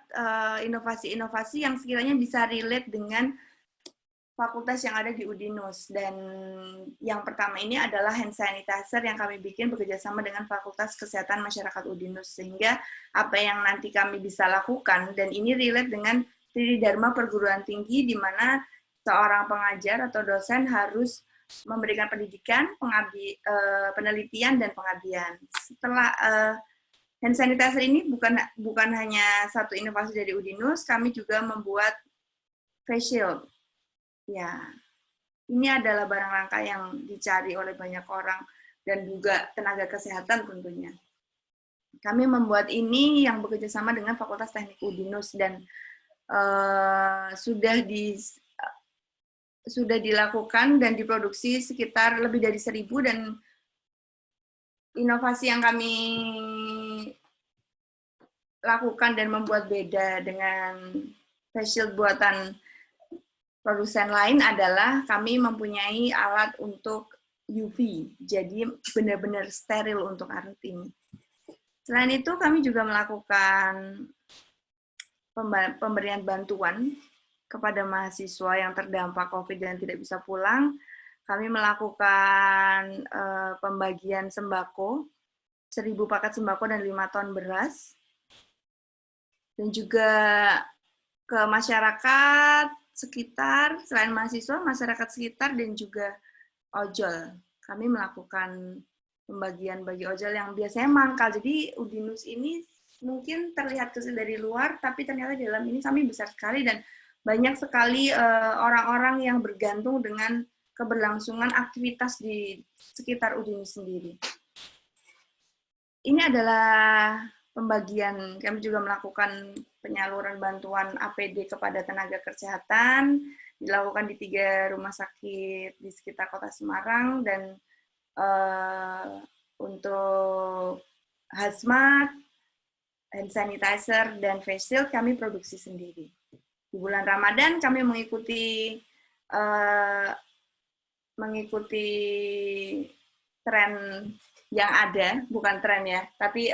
inovasi-inovasi yang sekiranya bisa relate dengan fakultas yang ada di Udinus. Dan yang pertama ini adalah hand sanitizer yang kami bikin bekerjasama dengan Fakultas Kesehatan Masyarakat Udinus. Sehingga apa yang nanti kami bisa lakukan, dan ini relate dengan Tridharma Perguruan Tinggi, di mana seorang pengajar atau dosen harus memberikan pendidikan, penelitian, dan pengabdian. Setelah hand sanitizer ini bukan hanya satu inovasi dari Udinus, kami juga membuat face shield. Ya, ini adalah barang langka yang dicari oleh banyak orang dan juga tenaga kesehatan tentunya. Kami membuat ini yang bekerja sama dengan Fakultas Teknik Udinus, dan sudah dilakukan dan diproduksi sekitar lebih dari 1.000, dan inovasi yang kami lakukan dan membuat beda dengan face shield buatan produsen lain adalah kami mempunyai alat untuk UV, jadi benar-benar steril untuk alat ini. Selain itu, kami juga melakukan pemberian bantuan kepada mahasiswa yang terdampak COVID dan tidak bisa pulang. Kami melakukan pembagian sembako, 1.000 paket sembako dan 5 ton beras. Dan juga ke masyarakat sekitar, selain mahasiswa, masyarakat sekitar, dan juga ojol. Kami melakukan pembagian bagi ojol yang biasanya mangkal. Jadi Udinus ini mungkin terlihat kecil dari luar, tapi ternyata di dalam ini kami besar sekali dan banyak sekali orang-orang yang bergantung dengan keberlangsungan aktivitas di sekitar Udinus sendiri. Ini adalah pembagian, kami juga melakukan penyaluran bantuan APD kepada tenaga kesehatan, dilakukan di 3 rumah sakit di sekitar Kota Semarang, dan untuk hazmat, hand sanitizer, dan face shield kami produksi sendiri. Di bulan Ramadan kami mengikuti tren yang ada, bukan tren ya, tapi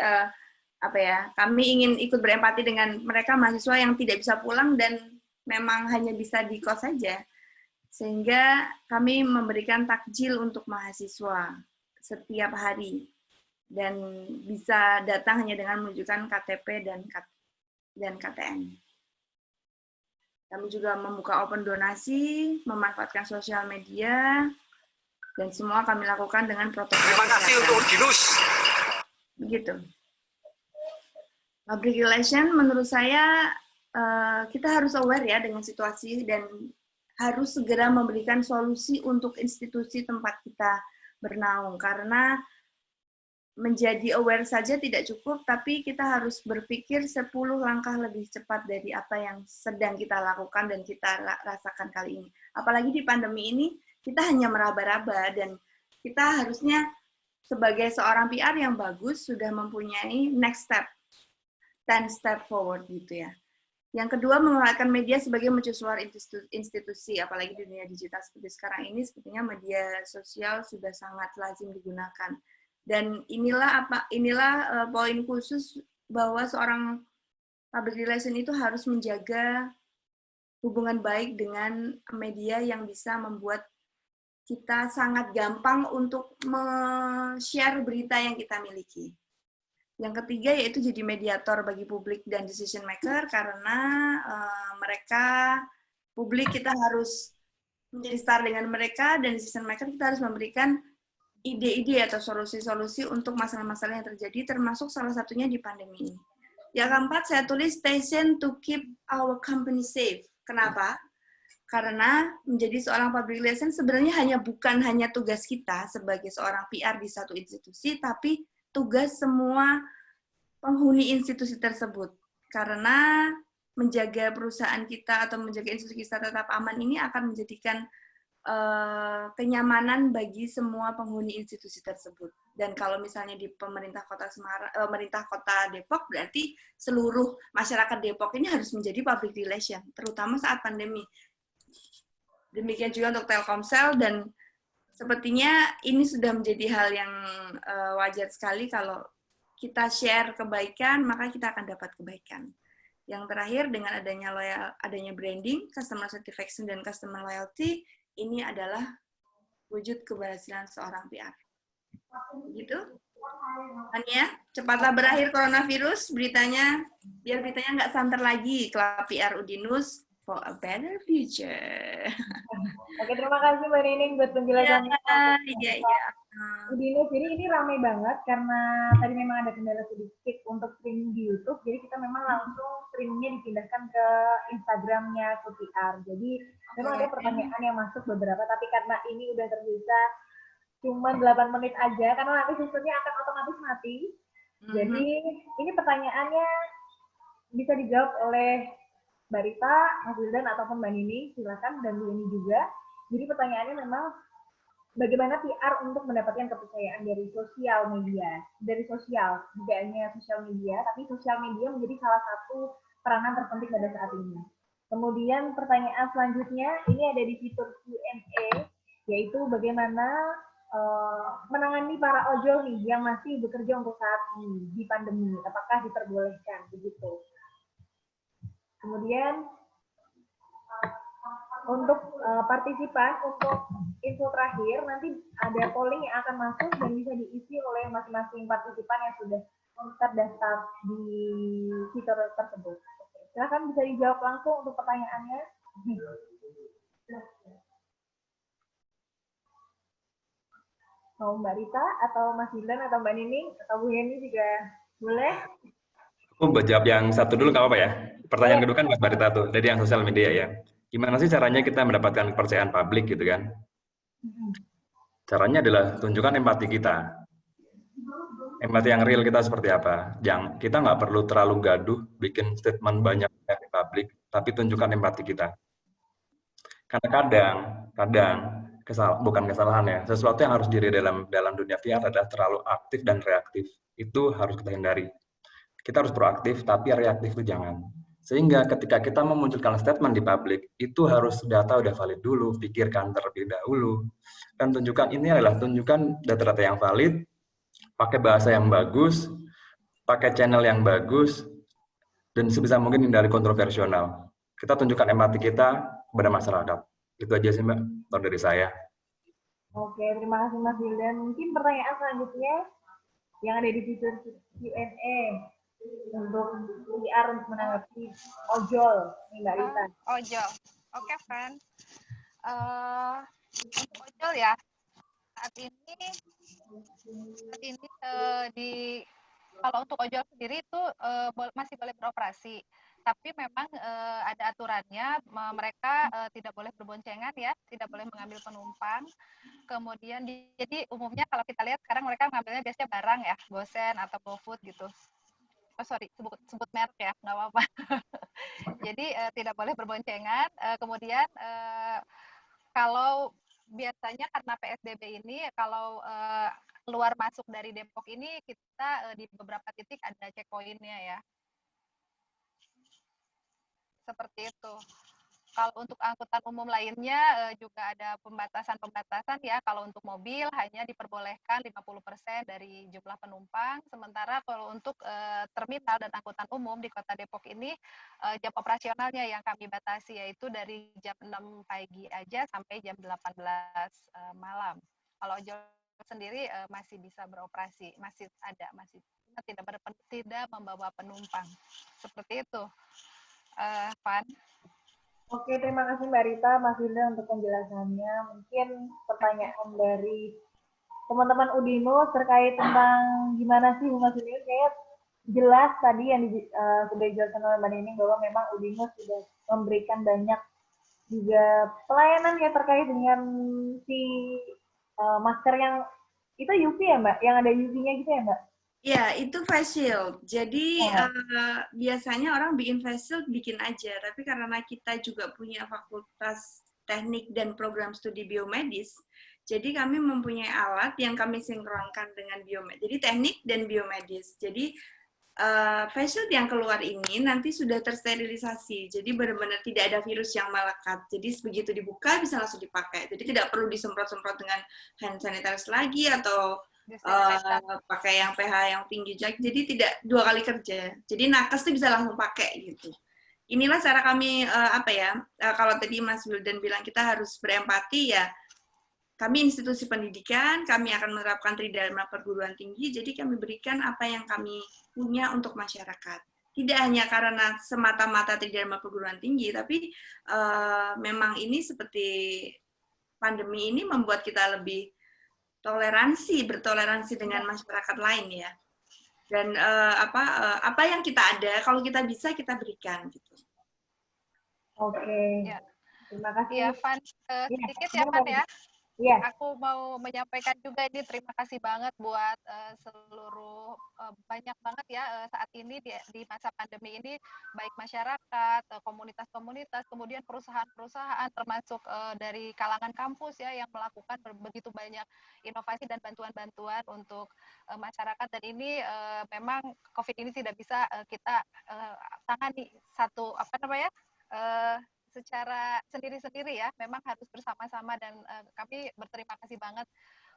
kami ingin ikut berempati dengan mereka mahasiswa yang tidak bisa pulang dan memang hanya bisa di kos saja, sehingga kami memberikan takjil untuk mahasiswa setiap hari dan bisa datang hanya dengan menunjukkan KTP dan KTM. Kami juga membuka open donasi, memanfaatkan sosial media, dan semua kami lakukan dengan protokol kesehatan. Terima kasih untuk Udinus. Begitu. Public relation menurut saya kita harus aware ya dengan situasi dan harus segera memberikan solusi untuk institusi tempat kita bernaung, karena menjadi aware saja tidak cukup, tapi kita harus berpikir 10 langkah lebih cepat dari apa yang sedang kita lakukan dan kita rasakan kali ini. Apalagi di pandemi ini, kita hanya meraba-raba dan kita harusnya sebagai seorang PR yang bagus sudah mempunyai next step, 10 step forward gitu ya. Yang kedua, memanfaatkan media sebagai mercusuar institusi, apalagi di dunia digital seperti sekarang ini, sepertinya media sosial sudah sangat lazim digunakan. Dan inilah poin khusus bahwa seorang public relation itu harus menjaga hubungan baik dengan media yang bisa membuat kita sangat gampang untuk share berita yang kita miliki. Yang ketiga yaitu jadi mediator bagi publik dan decision maker, karena publik kita harus menjadi start dengan mereka, dan decision maker kita harus memberikan ide-ide atau solusi-solusi untuk masalah-masalah yang terjadi, termasuk salah satunya di pandemi ini. Yang keempat, saya tulis station to keep our company safe. Kenapa? Karena menjadi seorang public relation sebenarnya bukan hanya tugas kita sebagai seorang PR di satu institusi, tapi tugas semua penghuni institusi tersebut. Karena menjaga perusahaan kita atau menjaga institusi kita tetap aman ini akan menjadikan kenyamanan bagi semua penghuni institusi tersebut. Dan kalau misalnya di pemerintah Kota Depok, berarti seluruh masyarakat Depok ini harus menjadi public relation, terutama saat pandemi. Demikian juga untuk Telkomsel, dan sepertinya ini sudah menjadi hal yang wajar sekali kalau kita share kebaikan, maka kita akan dapat kebaikan. Yang terakhir, dengan adanya branding, customer satisfaction, dan customer loyalty, ini adalah wujud keberhasilan seorang PR. Gitu. Ania, cepatlah berakhir coronavirus, biar beritanya nggak santer lagi. Klub PR Udinus for a better future. Oke, terima kasih Mbak Nining buat penjelasannya. Iya. Udinus, jadi ini ramai banget karena tadi memang ada kendala sedikit untuk streaming di YouTube, jadi kita memang langsung streamingnya dipindahkan ke Instagramnya PR. Jadi memang ada pertanyaan yang masuk beberapa, tapi karena ini udah tersisa cuma 8 menit aja, karena nanti sistemnya akan otomatis mati. Jadi ini pertanyaannya bisa dijawab oleh Mbak Rita, Mas Wildan, ataupun Mbak Nining, silakan, dan Bu Eni juga. Jadi pertanyaannya memang bagaimana PR untuk mendapatkan kepercayaan dari sosial media, tidak hanya sosial media, tapi sosial media menjadi salah satu peranan terpenting pada saat ini. Kemudian pertanyaan selanjutnya, ini ada di fitur Q&A, yaitu bagaimana menangani para ojol nih yang masih bekerja untuk saat ini di pandemi, apakah diperbolehkan begitu. Kemudian untuk partisipan, untuk info terakhir, nanti ada polling yang akan masuk dan bisa diisi oleh masing-masing partisipan yang sudah terdaftar di fitur tersebut. Silahkan bisa dijawab langsung untuk pertanyaannya. Mau Mbak Rita atau Mas Dilan atau Mbak Nining atau Bu Yeni juga boleh. Aku jawab yang satu dulu, nggak apa-apa ya? Pertanyaan kedua kan Mbak Barita tuh, dari yang sosial media ya. Gimana sih caranya kita mendapatkan kepercayaan publik gitu kan? Caranya adalah tunjukkan empati kita. Empati yang real kita seperti apa? Yang kita nggak perlu terlalu gaduh, bikin statement banyak di publik, tapi tunjukkan empati kita. Karena kadang bukan kesalahan ya, sesuatu yang harus diri dalam dunia VR adalah terlalu aktif dan reaktif. Itu harus kita hindari. Kita harus proaktif, tapi reaktif itu jangan. Sehingga ketika kita memunculkan statement di publik, itu harus data udah valid dulu, pikirkan terlebih dahulu. Dan tunjukkan data-data yang valid, pakai bahasa yang bagus, pakai channel yang bagus, dan sebisa mungkin hindari kontroversial. Kita tunjukkan empati kita kepada masyarakat. Itu aja sih Mbak, dari saya. Oke, terima kasih Mas Wildan. Mungkin pertanyaan selanjutnya yang ada di fitur Q&A untuk VR untuk menanggapi ojol nih Mbak Rita. Ojol, oke Fan. Untuk ojol ya, saat ini kalau untuk ojol sendiri itu masih boleh beroperasi. Tapi memang ada aturannya, mereka tidak boleh berboncengan ya, tidak boleh mengambil penumpang. Kemudian jadi umumnya kalau kita lihat sekarang mereka mengambilnya biasanya barang ya, GoSend atau GoFood gitu. Oh sorry, sebut merek ya, nggak apa-apa. Jadi tidak boleh berboncengan. Kemudian kalau biasanya karena PSBB ini, kalau keluar masuk dari Depok ini kita di beberapa titik ada checkpointnya ya. Seperti itu. Kalau untuk angkutan umum lainnya juga ada pembatasan-pembatasan ya. Kalau untuk mobil hanya diperbolehkan 50% dari jumlah penumpang. Sementara kalau untuk terminal dan angkutan umum di Kota Depok ini jam operasionalnya yang kami batasi yaitu dari jam 6 pagi aja sampai jam 18 malam. Kalau ojol sendiri masih bisa beroperasi, masih tidak membawa penumpang. Seperti itu. Van. Oke, terima kasih Mbak Rita, Mas Wilda untuk penjelasannya. Mungkin pertanyaan dari teman-teman Udinus terkait tentang gimana sih Humas Udinus, kayak jelas tadi yang sudah dijelaskan oleh Mbak Nining bahwa memang Udinus sudah memberikan banyak juga pelayanan ya terkait dengan si masker yang itu UV ya Mbak, yang ada UV-nya gitu ya Mbak? Ya, itu face shield. Jadi biasanya orang bikin face shield bikin aja, tapi karena kita juga punya fakultas teknik dan program studi biomedis, jadi kami mempunyai alat yang kami sinkronkan dengan biomedis. Jadi teknik dan biomedis. Jadi face shield yang keluar ini nanti sudah tersterilisasi. Jadi benar-benar tidak ada virus yang melekat. Jadi begitu dibuka bisa langsung dipakai. Jadi tidak perlu disemprot-semprot dengan hand sanitizer lagi atau pakai yang pH yang tinggi, jadi tidak 2 kali kerja. Jadi nakes itu bisa langsung pakai gitu. Inilah cara kami kalau tadi Mas Wildan bilang kita harus berempati ya. Kami institusi pendidikan, kami akan menerapkan tridharma perguruan tinggi, jadi kami berikan apa yang kami punya untuk masyarakat. Tidak hanya karena semata-mata tridharma perguruan tinggi, tapi memang ini seperti pandemi ini membuat kita lebih bertoleransi dengan masyarakat lain ya. Dan apa yang kita ada, kalau kita bisa kita berikan gitu. Oke. Ya. Terima kasih. Ya, Van, sedikit ya Van ya. Iya. Aku mau menyampaikan juga ini terima kasih banget buat seluruh banyak banget ya saat ini di masa pandemi ini baik masyarakat, komunitas-komunitas, kemudian perusahaan-perusahaan termasuk dari kalangan kampus ya yang melakukan begitu banyak inovasi dan bantuan-bantuan untuk masyarakat, dan ini memang COVID ini tidak bisa kita tangani secara sendiri-sendiri ya, memang harus bersama-sama, dan kami berterima kasih banget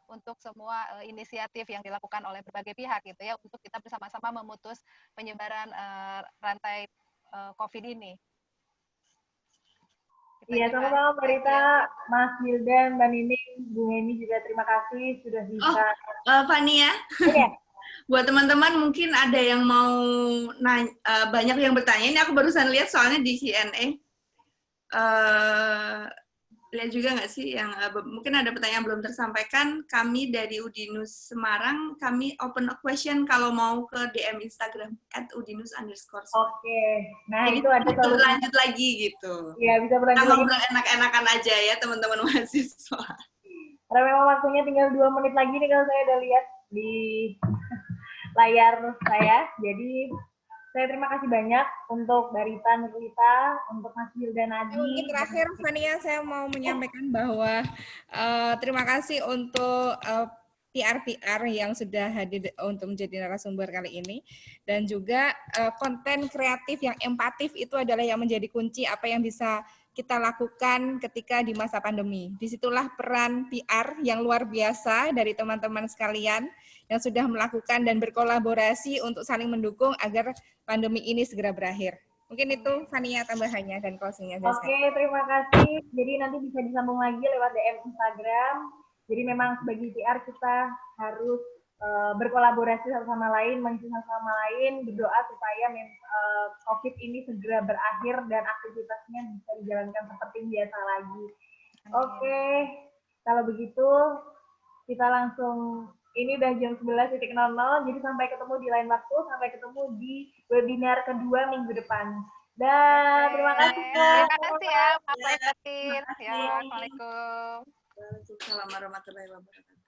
untuk semua inisiatif yang dilakukan oleh berbagai pihak gitu ya, untuk kita bersama-sama memutus penyebaran rantai COVID ini. Iya, sama-sama Mbak Rita, Mas Wildan, Mbak Nining, Bu Heni juga terima kasih sudah bisa. Fani ya? Iya. Buat teman-teman mungkin ada yang mau nanya, banyak yang bertanya. Ini aku barusan lihat soalnya di Q&A. Lihat juga nggak sih yang mungkin ada pertanyaan belum tersampaikan. Kami dari Udinus Semarang, kami open a question kalau mau ke DM Instagram @udinus_. Oke, nah jadi itu ada solusi. Lanjut lagi gitu. Iya, bisa berlanjut lagi. Ngobrol enak-enakan aja ya teman-teman mahasiswa. Karena memang waktunya tinggal 2 menit lagi nih kalau saya udah lihat di layar saya. Jadi saya terima kasih banyak untuk Barita, Nurlita, untuk Mas Hilda Nadi. Mungkin terakhir, Fania, saya mau menyampaikan bahwa terima kasih untuk PR yang sudah hadir untuk menjadi narasumber kali ini. Dan juga konten kreatif yang empatif itu adalah yang menjadi kunci apa yang bisa kita lakukan ketika di masa pandemi. Disitulah peran PR yang luar biasa dari teman-teman sekalian yang sudah melakukan dan berkolaborasi untuk saling mendukung agar pandemi ini segera berakhir. Mungkin itu Fania tambahannya dan closing-nya. Oke, terima kasih. Jadi nanti bisa disambung lagi lewat DM Instagram. Jadi memang sebagai PR kita harus berkolaborasi satu sama lain, mengisi satu sama lain, berdoa supaya COVID ini segera berakhir dan aktivitasnya bisa dijalankan seperti biasa lagi. Oke, kalau begitu kita langsung, ini udah jam 11.00, jadi sampai ketemu di lain waktu, sampai ketemu di webinar kedua minggu depan. Dan terima kasih. Terima kasih ya, Pak Fatin. Ya, Assalamualaikum. Waalaikumsalam warahmatullahi wabarakatuh.